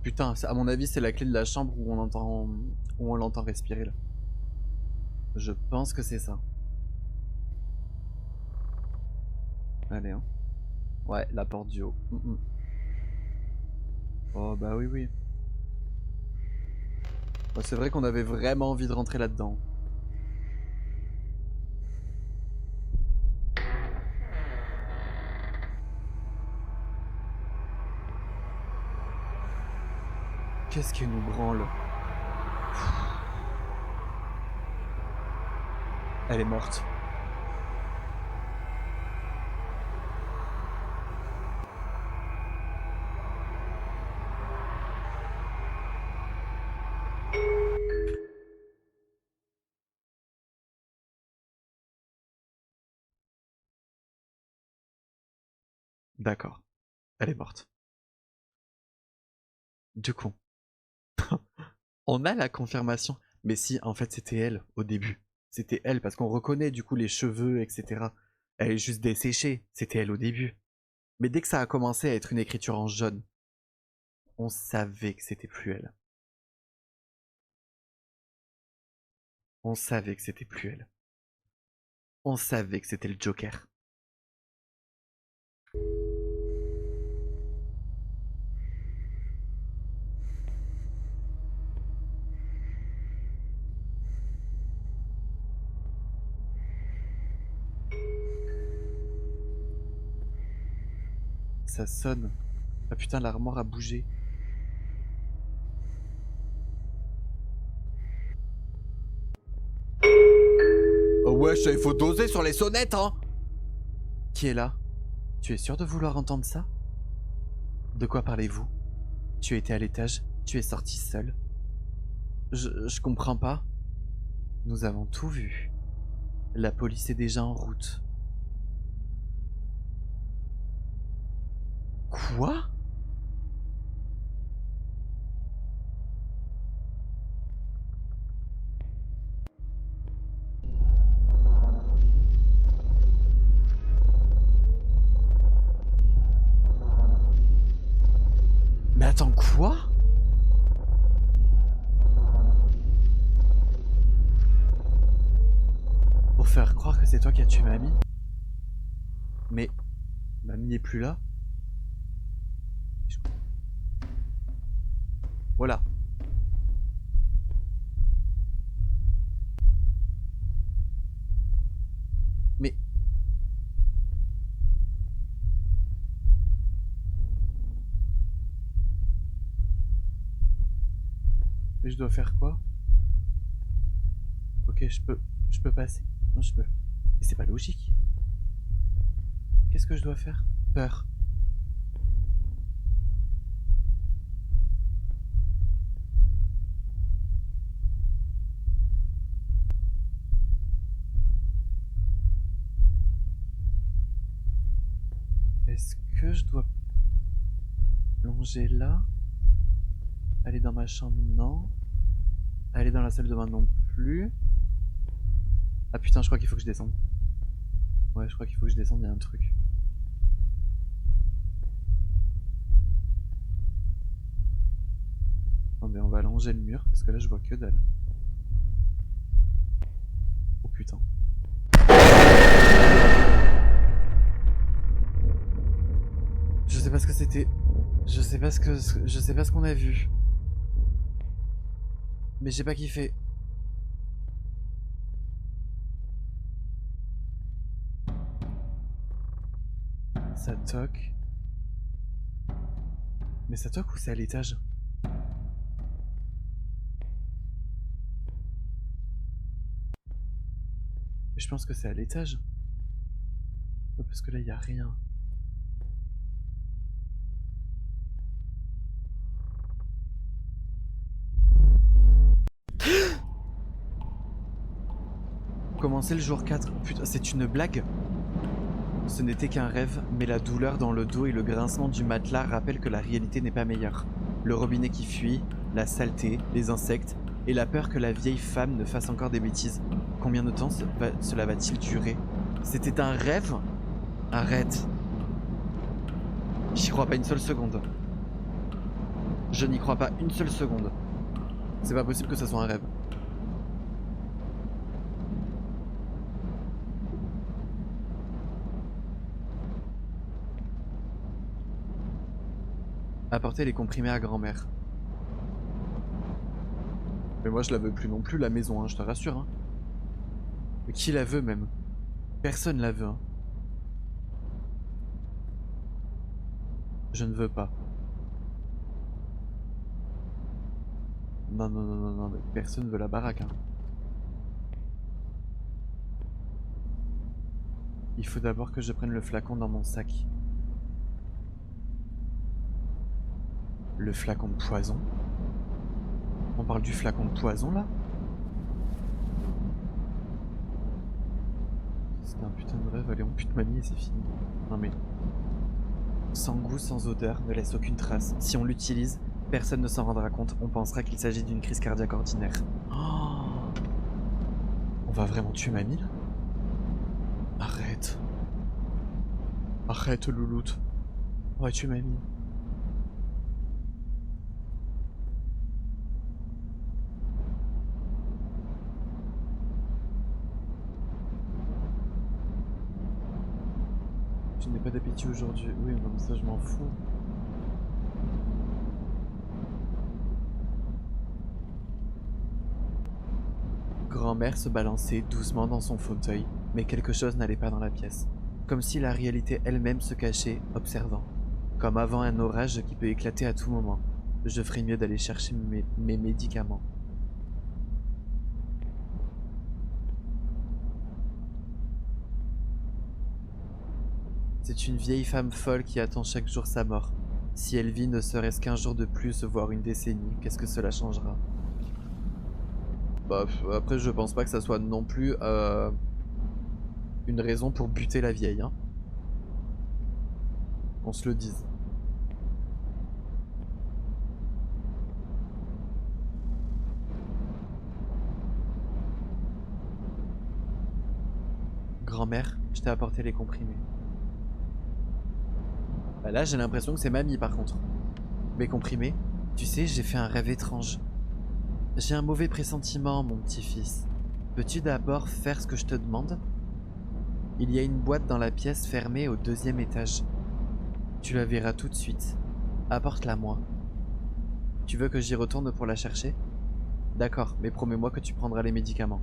Putain, à mon avis, c'est la clé de la chambre où on l'entend respirer là. Je pense que c'est ça. Allez, hein. Ouais, la porte du haut. Oh bah oui, oui. Bah, c'est vrai qu'on avait vraiment envie de rentrer là-dedans. Qu'est-ce qui nous branle? Elle est morte. D'accord. Elle est morte. Du coup. On a la confirmation. Mais si, en fait, c'était elle au début. C'était elle, parce qu'on reconnaît du coup les cheveux, etc. Elle est juste desséchée. C'était elle au début. Mais dès que ça a commencé à être une écriture en jaune, on savait que c'était plus elle. On savait que c'était plus elle. On savait que c'était le Joker. Ça sonne. Ah putain, l'armoire a bougé. Oh wesh, il faut doser sur les sonnettes, hein. Qui est là? Tu es sûr de vouloir entendre ça? De quoi parlez-vous? Tu étais à l'étage, tu es sorti seul. Je comprends pas. Nous avons tout vu. La police est déjà en route. Quoi? Mais attends, quoi? Pour faire croire que c'est toi qui as tué mamie? Mais mamie n'est plus là? Voilà. Mais... Mais je dois faire quoi? Ok, je peux passer. Non, je peux. Mais c'est pas logique. Qu'est-ce que je dois faire? Peur. Est-ce que je dois plonger là? Aller dans ma chambre? Non. Aller dans la salle de bain? Non plus. Ah putain, je crois qu'il faut que je descende. Ouais, je crois qu'il faut que je descende, il y a un truc. Non mais on va longer le mur, parce que là je vois que dalle. Oh putain. Je sais pas ce que c'était. Je sais pas ce qu'on a vu. Mais j'ai pas kiffé. Ça toque. Mais ça toque ou c'est à l'étage? Mais je pense que c'est à l'étage. Parce que là y a rien. Commencer le jour 4. Putain, c'est une blague? Ce n'était qu'un rêve, mais la douleur dans le dos et le grincement du matelas rappellent que la réalité n'est pas meilleure. Le robinet qui fuit, la saleté, les insectes, et la peur que la vieille femme ne fasse encore des bêtises. Combien de temps cela va-t-il durer? C'était un rêve? Arrête. J'y crois pas une seule seconde. Je n'y crois pas une seule seconde. C'est pas possible que ce soit un rêve. Apporter les comprimés à grand-mère. Mais moi je la veux plus non plus la maison, hein, je te rassure. Hein. Mais qui la veut même? Personne la veut. Hein. Je ne veux pas. Non, non, non, non, non, personne veut la baraque. Hein. Il faut d'abord que je prenne le flacon dans mon sac. Le flacon de poison? On parle du flacon de poison là? C'est un putain de rêve, allez on pute mamie et c'est fini. Non mais... Sans goût, sans odeur, ne laisse aucune trace. Si on l'utilise, Personne ne s'en rendra compte, on pensera qu'il s'agit d'une crise cardiaque ordinaire. Oh, on va vraiment tuer mamie là? Arrête. Arrête louloute. On va tuer mamie. Je n'ai pas d'appétit aujourd'hui. Oui, comme ça je m'en fous. Grand-mère se balançait doucement dans son fauteuil, mais quelque chose n'allait pas dans la pièce. Comme si la réalité elle-même se cachait, observant. Comme avant un orage qui peut éclater à tout moment. Je ferais mieux d'aller chercher mes médicaments. C'est une vieille femme folle qui attend chaque jour sa mort. Si elle vit ne serait-ce qu'un jour de plus, voire une décennie, qu'est-ce que cela changera? Bah, après, je pense pas que ça soit non plus une raison pour buter la vieille, hein. On se le dise. Grand-mère, je t'ai apporté les comprimés. Bah là, j'ai l'impression que c'est mamie par contre. Mes comprimés? Tu sais, j'ai fait un rêve étrange. J'ai un mauvais pressentiment, mon petit-fils. Peux-tu d'abord faire ce que je te demande? Il y a une boîte dans la pièce fermée au 2e étage. Tu la verras tout de suite. Apporte-la moi. Tu veux que j'y retourne pour la chercher? D'accord, mais promets-moi que tu prendras les médicaments.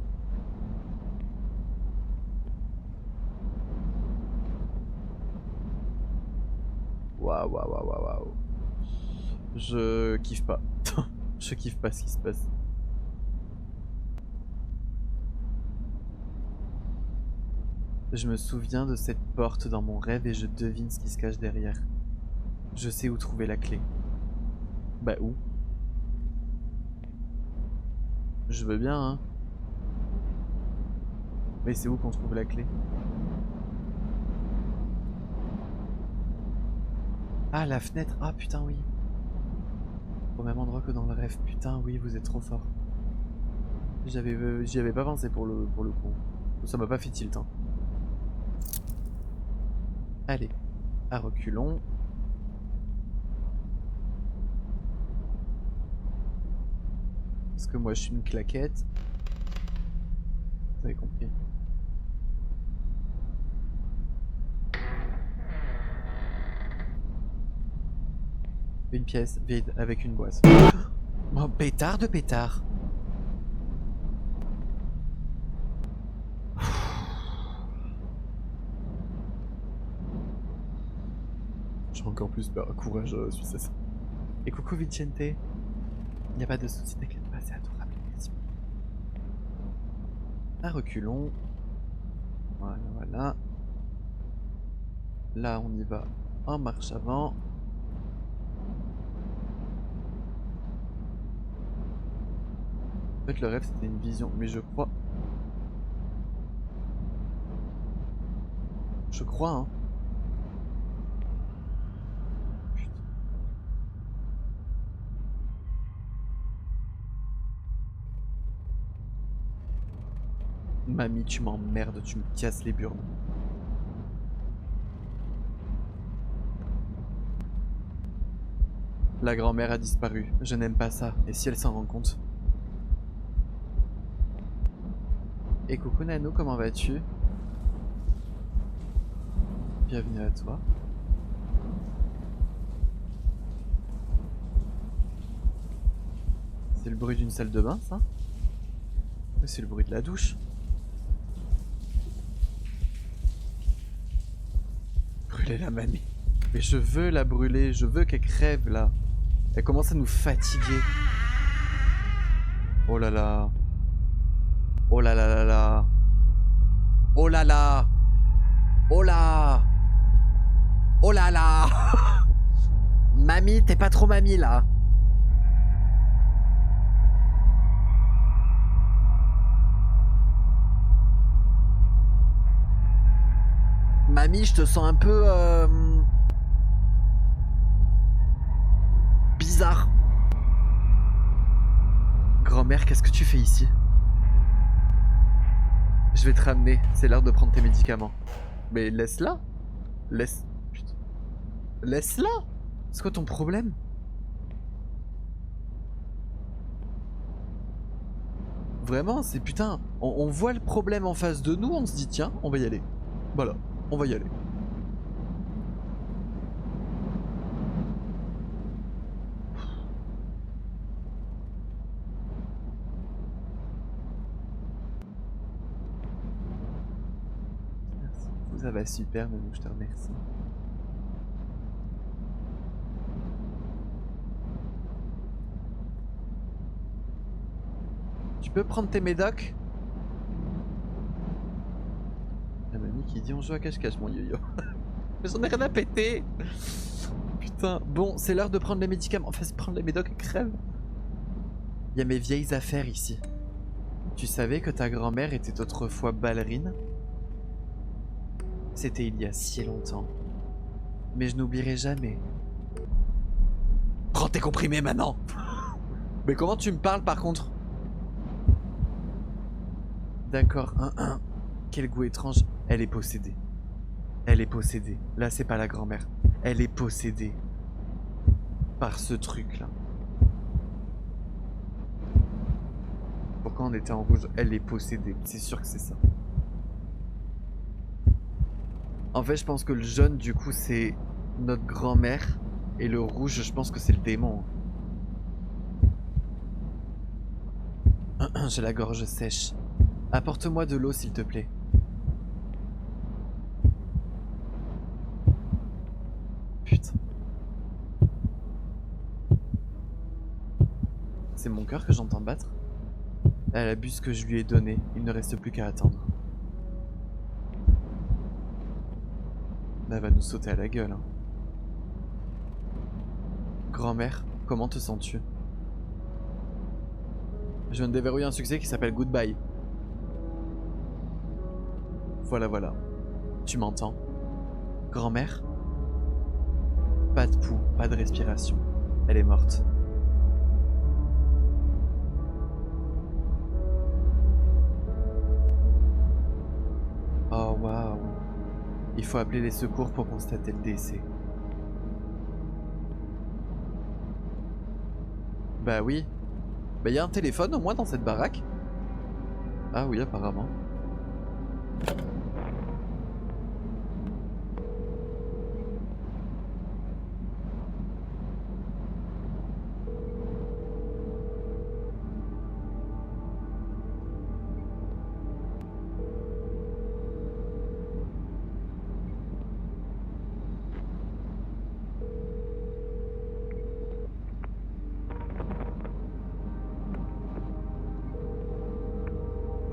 Waouh, waouh, waouh, waouh, waouh. Je kiffe pas. Je kiffe pas ce qui se passe. Je me souviens de cette porte dans mon rêve et je devine ce qui se cache derrière. Je sais où trouver la clé. Bah où? Je veux bien, hein. Mais c'est où qu'on trouve la clé? Ah, la fenêtre. Ah, putain, oui. Au même endroit que dans le rêve. Putain, oui, vous êtes trop fort. J'y avais pas pensé pour le coup. Ça m'a pas fait tilt, hein. Allez, à reculons. Parce que moi je suis une claquette. Vous avez compris. Une pièce vide avec une boîte. Oh, pétard de pétard. J'ai encore plus peur. Courage, suisse à ça. Et coucou Vicente. Il n'y a pas de souci, t'inquiète pas, c'est adorable. Merci. À reculons. Voilà, voilà. Là, on y va en marche avant. En fait, le rêve, c'était une vision, mais je crois... Je crois, hein. Putain. Mamie, tu m'emmerdes, tu me casses les burnes. La grand-mère a disparu. Je n'aime pas ça. Et si elle s'en rend compte? Et coucou Nano, comment vas-tu? Bienvenue à toi. C'est le bruit d'une salle de bain, ça? C'est le bruit de la douche. Brûler la mamie. Mais je veux la brûler, je veux qu'elle crève là. Elle commence à nous fatiguer. Oh là là. Oh là là là là. Oh là là. Oh là. Oh là là. Mamie, t'es pas trop mamie là. Mamie, je te sens un peu bizarre. Grand-mère, qu'est-ce que tu fais ici? Je vais te ramener, c'est l'heure de prendre tes médicaments. Mais laisse-la. Laisse... Putain. Laisse-la. C'est quoi ton problème? Vraiment, c'est putain... On voit le problème en face de nous, on se dit tiens, on va y aller. Voilà, on va y aller. Ça va super, mais je te remercie. Tu peux prendre tes médocs? La mamie qui dit on joue à cache-cache, mon yo-yo. Mais j'en ai rien à péter. Putain, bon, c'est l'heure de prendre les médicaments. Enfin, prendre les médocs, crève. Il y a mes vieilles affaires ici. Tu savais que ta grand-mère était autrefois ballerine? C'était il y a si longtemps. Mais je n'oublierai jamais. Prends tes comprimés maintenant. Mais comment tu me parles par contre? D'accord, Quel goût étrange. Elle est possédée. Elle est possédée. Là, c'est pas la grand-mère. Elle est possédée. Par ce truc-là. Pourquoi on était en rouge? Elle est possédée. C'est sûr que c'est ça. En fait, je pense que le jaune, du coup, c'est notre grand-mère. Et le rouge, je pense que c'est le démon. J'ai la gorge sèche. Apporte-moi de l'eau, s'il te plaît. Putain. C'est mon cœur que j'entends battre? Elle a bu ce que je lui ai donné. Il ne reste plus qu'à attendre. Elle va nous sauter à la gueule. Hein. Grand-mère, comment te sens-tu? Je viens de déverrouiller un succès qui s'appelle Goodbye. Voilà, voilà. Tu m'entends? Grand-mère? Pas de pouls, pas de respiration. Elle est morte. Oh, waouh. Il faut appeler les secours pour constater le décès. Bah oui. Bah y a un téléphone au moins dans cette baraque? Ah oui, apparemment.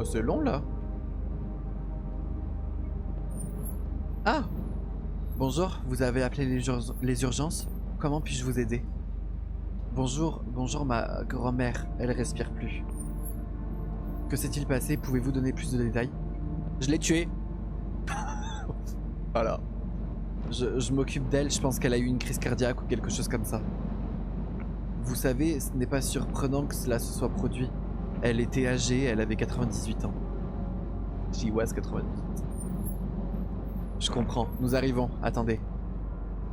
Oh, c'est long là. Ah! Bonjour, vous avez appelé les urgences? Comment puis-je vous aider? Bonjour, bonjour ma grand-mère, elle respire plus. Que s'est-il passé? Pouvez-vous donner plus de détails? Je l'ai tuée. Voilà. Je m'occupe d'elle, je pense qu'elle a eu une crise cardiaque ou quelque chose comme ça. Vous savez, ce n'est pas surprenant que cela se soit produit. Elle était âgée, elle avait 98 ans. She was 98. Je comprends, nous arrivons, attendez.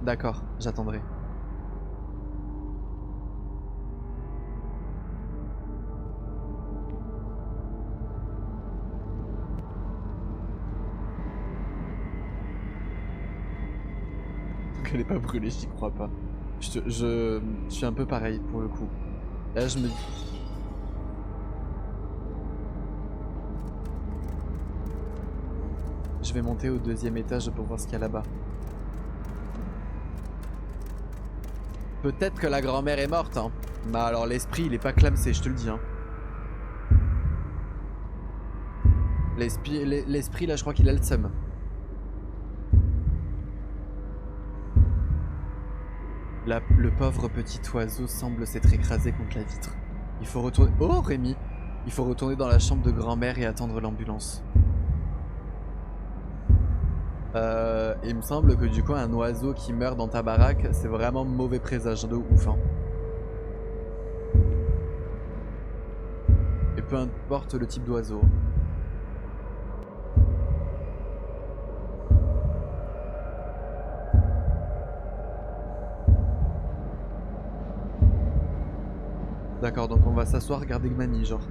D'accord, j'attendrai. Elle est pas brûlée, j'y crois pas. Je suis un peu pareil pour le coup. Là je me dis... Je vais monter au 2e étage pour voir ce qu'il y a là-bas. Peut-être que la grand-mère est morte, hein. Bah alors l'esprit il est pas clamsé, je te le dis, hein. L'esprit là je crois qu'il a le seum. Le pauvre petit oiseau semble s'être écrasé contre la vitre. Il faut retourner... Oh Rémi! Il faut retourner dans la chambre de grand-mère et attendre l'ambulance. Il me semble que du coup un oiseau qui meurt dans ta baraque, c'est vraiment mauvais présage de ouf, hein. peu importe le type d'oiseau. D'accord, donc on va s'asseoir, regarder Gmani, genre.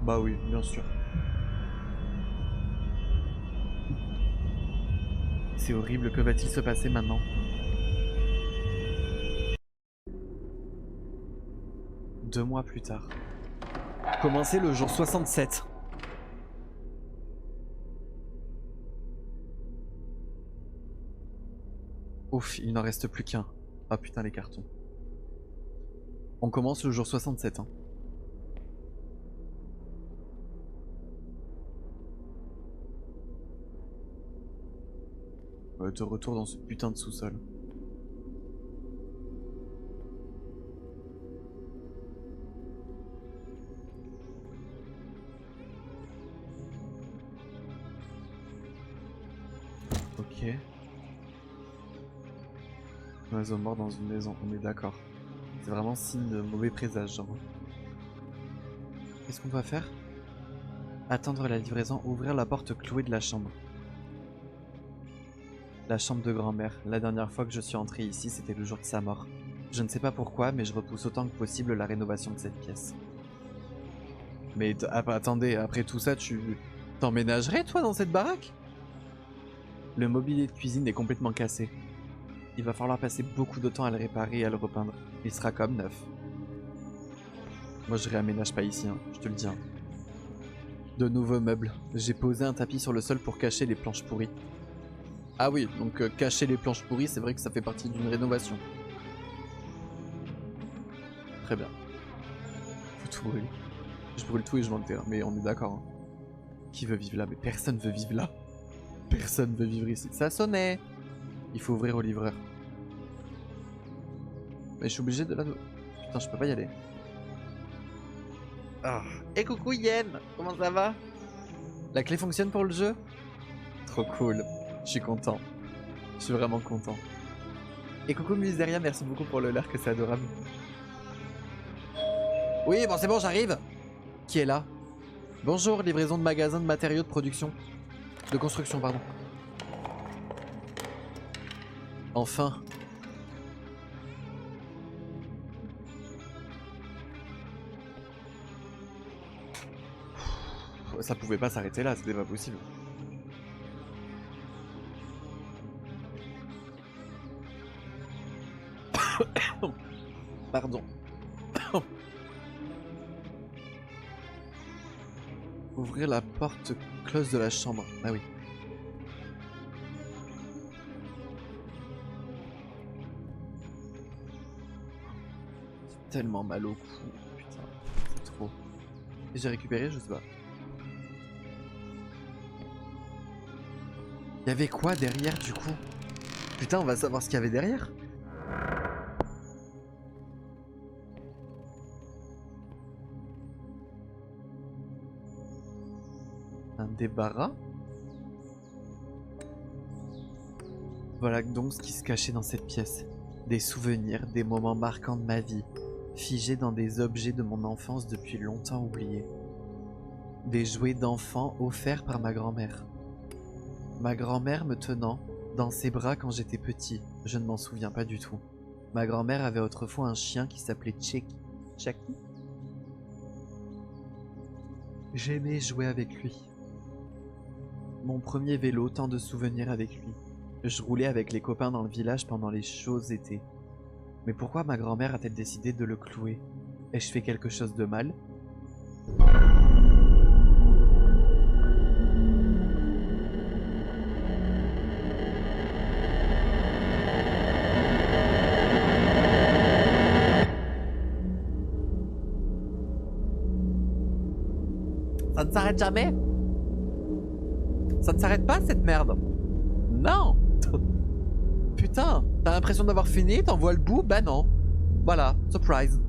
Bah oui, bien sûr. C'est horrible, que va-t-il se passer maintenant? Deux mois plus tard. Commencer le jour 67. Ouf, il n'en reste plus qu'un. Ah putain, les cartons. On commence le jour 67. Hein. De retour dans ce putain de sous-sol. Ok. Un oiseau mort dans une maison, on est d'accord. C'est vraiment signe de mauvais présage, genre. Qu'est-ce qu'on doit faire? Attendre la livraison, ouvrir la porte clouée de la chambre. La chambre de grand-mère. La dernière fois que je suis entré ici, c'était le jour de sa mort. Je ne sais pas pourquoi, mais je repousse autant que possible la rénovation de cette pièce. Mais attendez, après tout ça, tu t'emménagerais toi dans cette baraque? Le mobilier de cuisine est complètement cassé. Il va falloir passer beaucoup de temps à le réparer et à le repeindre. Il sera comme neuf. Moi je réaménage pas ici, hein, je te le dis. Hein. De nouveaux meubles. J'ai posé un tapis sur le sol pour cacher les planches pourries. Ah oui, donc cacher les planches pourries, c'est vrai que ça fait partie d'une rénovation. Très bien. Faut tout brûler. Je brûle tout et je m'enterre, mais on est d'accord. Hein. Qui veut vivre là? Mais personne veut vivre là. Personne veut vivre ici. Ça sonnait. Il faut ouvrir au livreur. Mais je suis obligé de là... Putain, je peux pas y aller. Ah. Et coucou Yen, comment ça va? La clé fonctionne pour le jeu? Trop cool. Je suis content. Je suis vraiment content. Et coucou Museria, merci beaucoup pour le like, c'est adorable. Oui, bon c'est bon, j'arrive. Qui est là? Bonjour, livraison de magasin de matériaux de production. De construction, pardon. Enfin. Ça pouvait pas s'arrêter là, c'était pas possible. Pardon. Ouvrir la porte close de la chambre. Ah oui. J'ai tellement mal au cou. Putain, c'est trop. Et j'ai récupéré, je sais pas. Il y avait quoi derrière du coup? Putain, on va savoir ce qu'il y avait derrière. Un débarras. Voilà donc ce qui se cachait dans cette pièce. Des souvenirs, des moments marquants de ma vie, figés dans des objets de mon enfance depuis longtemps oubliés. Des jouets d'enfants offerts par ma grand-mère. Ma grand-mère me tenant dans ses bras quand j'étais petit, je ne m'en souviens pas du tout. Ma grand-mère avait autrefois un chien qui s'appelait Chucky. J'aimais jouer avec lui. Mon premier vélo, tant de souvenirs avec lui. Je roulais avec les copains dans le village pendant les chauds étés. Mais pourquoi ma grand-mère a-t-elle décidé de le clouer? Ai-je fait quelque chose de mal? Ça ne s'arrête jamais? Ça ne s'arrête pas cette merde? Non. Putain, t'as l'impression d'avoir fini, t'en vois le bout? Bah non. Voilà, surprise.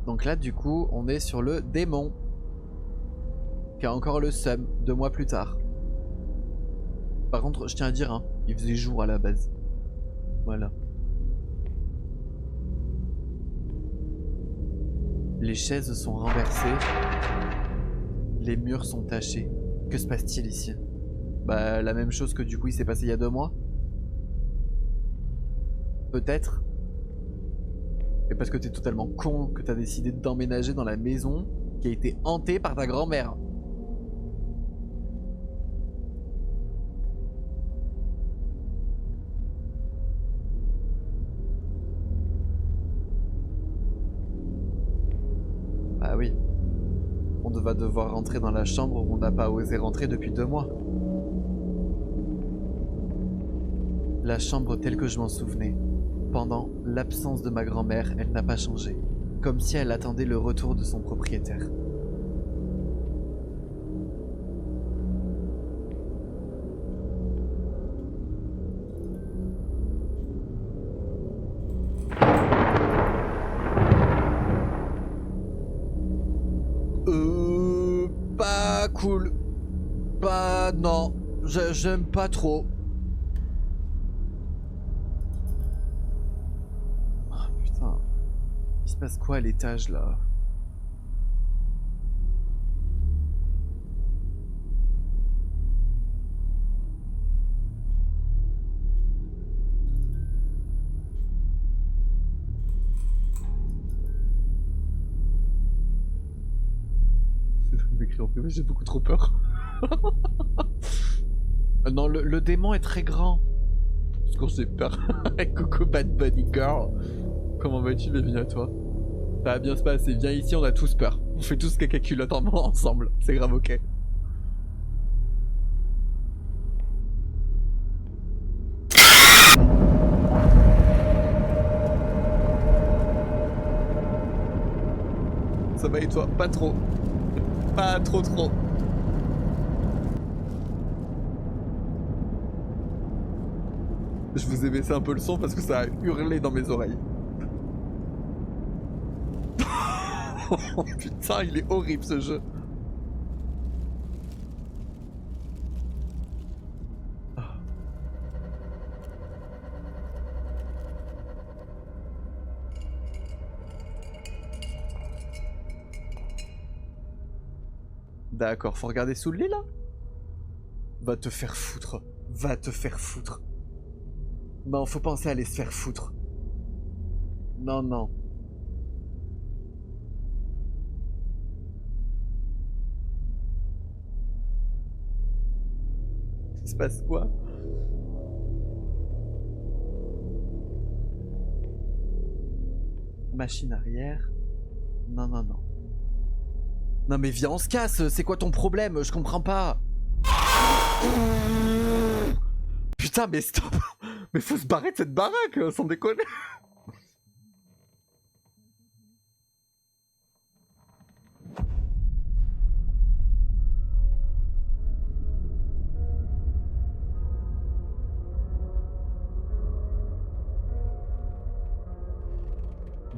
Donc là du coup on est sur le démon qui a encore le seum 2 mois plus tard. Par contre je tiens à dire hein, il faisait jour à la base. Voilà. Les chaises sont renversées. Les murs sont tachés. Que se passe-t-il ici? Bah, la même chose que du coup il s'est passé il y a 2 mois. Peut-être. Et parce que t'es totalement con que t'as décidé d'emménager dans la maison qui a été hantée par ta grand-mère. Ah oui. On va devoir rentrer dans la chambre où on n'a pas osé rentrer depuis 2 mois. La chambre telle que je m'en souvenais. Pendant l'absence de ma grand-mère, elle n'a pas changé. Comme si elle attendait le retour de son propriétaire. Pas cool. Pas... non. J'aime pas trop. Oh, putain. Il se passe quoi à l'étage là? J'ai beaucoup trop peur. Non, le démon est très grand. Parce qu'on j'ai peur. Coucou Bad Bunny Girl. Comment vas-tu, bienvenue à toi. Ça va bien se passer. Viens ici, on a tous peur. On fait tous caca culotte ensemble. C'est grave ok. Ça va et toi? Pas trop. Pas trop. Je vous ai baissé un peu le son parce que ça a hurlé dans mes oreilles. Oh putain, il est horrible ce jeu. D'accord, faut regarder sous le lit là? Va te faire foutre. Va te faire foutre. Non, faut penser à aller se faire foutre. Non, non. Il se passe quoi? Machine arrière. Non, non, non. Non mais viens, on se casse, c'est quoi ton problème? Je comprends pas. Putain mais stop. Mais faut se barrer de cette baraque, sans déconner.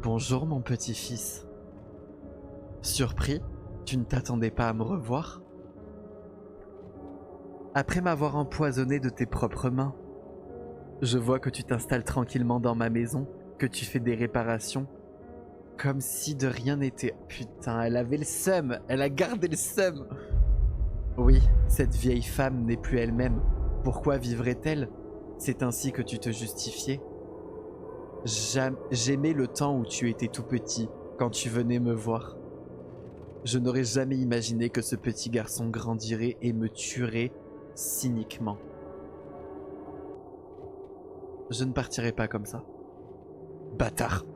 Bonjour mon petit-fils. Surpris? Tu ne t'attendais pas à me revoir? Après m'avoir empoisonné de tes propres mains, je vois que tu t'installes tranquillement dans ma maison, que tu fais des réparations, comme si de rien n'était. Putain, elle avait le seum, elle a gardé le seum. Oui, cette vieille femme n'est plus elle-même. Pourquoi vivrait-elle? C'est ainsi que tu te justifiais. J'aimais le temps où tu étais tout petit, quand tu venais me voir. Je n'aurais jamais imaginé que ce petit garçon grandirait et me tuerait cyniquement. Je ne partirai pas comme ça. Bâtard.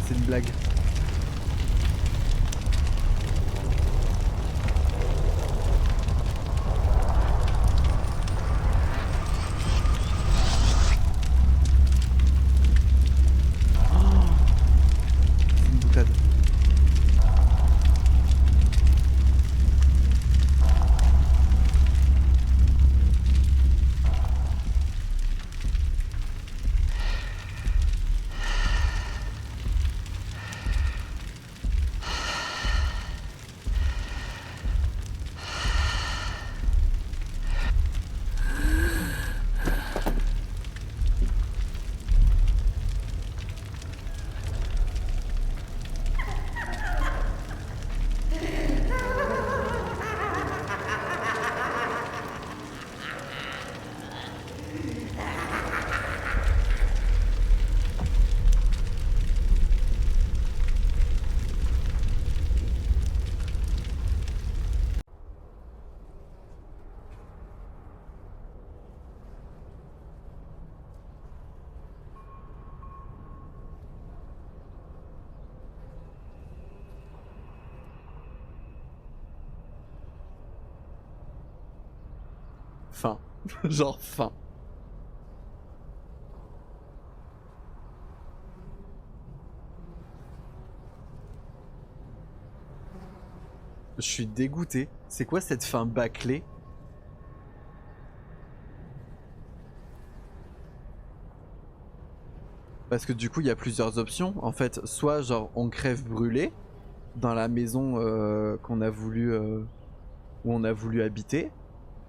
C'est une blague. C'est une boutade. Fin. Genre fin. Je suis dégoûté. C'est quoi cette fin bâclée? Parce que du coup, il y a plusieurs options. En fait, soit genre on crève brûlé dans la maison qu'on a voulu, où on a voulu habiter.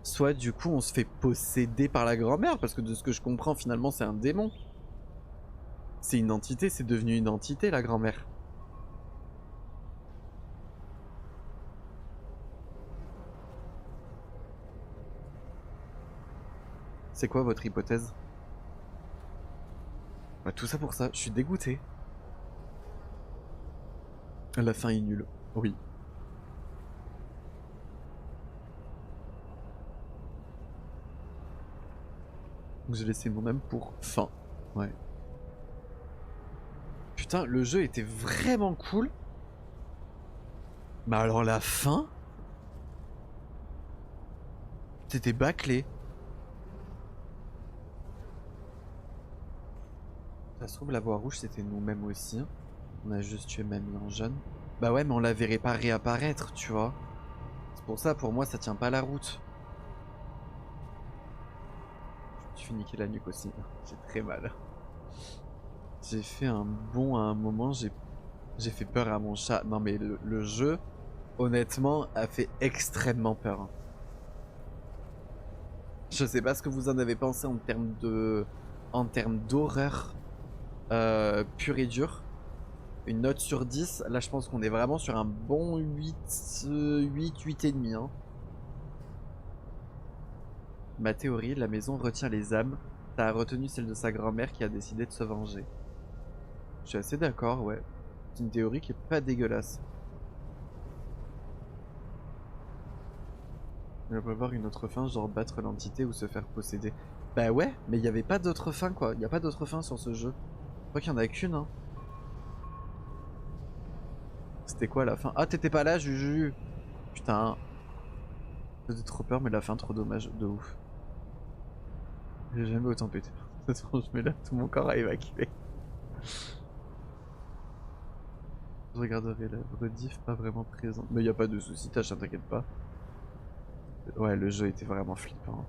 Soit du coup, on se fait posséder par la grand-mère. Parce que de ce que je comprends, finalement, c'est un démon. C'est une entité, c'est devenu une entité, la grand-mère. C'est quoi votre hypothèse? Bah, tout ça pour ça, je suis dégoûté. La fin est nulle. Oui. Donc j'ai laissé mon âme pour fin. Ouais. Putain, le jeu était vraiment cool. Mais alors la fin, c'était bâclé. Ça se trouve, la voix rouge, c'était nous-mêmes aussi. On a juste tué Mamie en jeune. Bah ouais, mais on la verrait pas réapparaître, tu vois. C'est pour ça, pour moi, ça tient pas la route. Je me suis fait niquer la nuque aussi. J'ai très mal. J'ai fait un bond à un moment, j'ai fait peur à mon chat. Non mais le jeu, honnêtement, a fait extrêmement peur. Je sais pas ce que vous en avez pensé en termes d'horreur pure et dure. Une note sur 10, là je pense qu'on est vraiment sur un bon 8,5 hein. Ma théorie, la maison retient les âmes. Ça a retenu celle de sa grand-mère qui a décidé de se venger. Je suis assez d'accord, ouais. C'est une théorie qui est pas dégueulasse. On peut voir une autre fin, genre battre l'entité ou se faire posséder. Bah ouais, mais il n'y avait pas d'autre fin quoi. Il n'y a pas d'autre fin sur ce jeu. Je crois qu'il y en a qu'une hein. C'était quoi la fin? Ah t'étais pas là Juju. Putain. C'était trop peur mais la fin trop dommage de ouf. J'ai jamais autant pété. Je mets là, tout mon corps a évacué. Je regarderai la rediff pas vraiment présente. Mais y a pas de soucis, t'inquiète pas. Ouais, le jeu était vraiment flippant.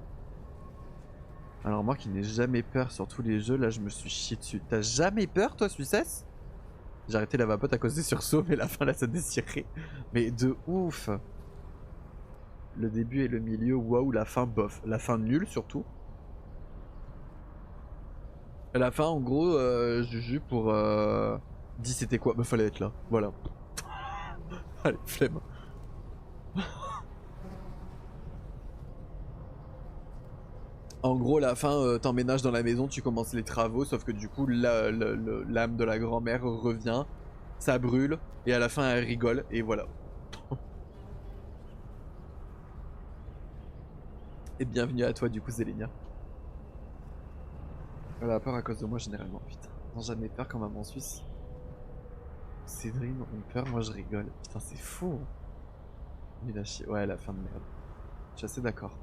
Alors moi qui n'ai jamais peur sur tous les jeux, là je me suis chié dessus. T'as jamais peur toi, Suissesse? J'ai arrêté la vapote à cause des sursauts, mais la fin là ça déchirait. Mais de ouf. Le début et le milieu, waouh, la fin bof. La fin nulle surtout. À la fin en gros, Juju pour... dit c'était quoi? Bah fallait être là, voilà. Allez, flemme. En gros, la fin, t'emménages dans la maison, tu commences les travaux, sauf que du coup, l'âme de la grand-mère revient, ça brûle, et à la fin, elle rigole, et voilà. Et bienvenue à toi, du coup, Zélénia. Elle a peur à cause de moi, généralement, putain. Non, jamais peur quand maman suisse. Cédrine ont peur, moi je rigole. Putain, c'est fou. Il a chier. Ouais, la fin de merde. Je suis assez d'accord.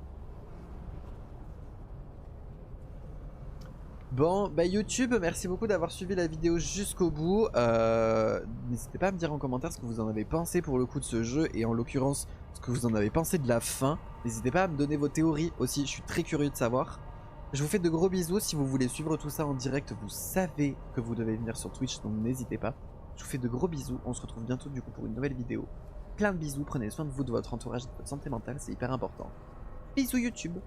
Bon, bah YouTube, merci beaucoup d'avoir suivi la vidéo jusqu'au bout. N'hésitez pas à me dire en commentaire ce que vous en avez pensé pour le coup de ce jeu et en l'occurrence ce que vous en avez pensé de la fin. N'hésitez pas à me donner vos théories aussi, je suis très curieux de savoir. Je vous fais de gros bisous, si vous voulez suivre tout ça en direct, vous savez que vous devez venir sur Twitch, donc n'hésitez pas. Je vous fais de gros bisous, on se retrouve bientôt du coup pour une nouvelle vidéo. Plein de bisous, prenez soin de vous, de votre entourage, de votre santé mentale, c'est hyper important. Bisous YouTube.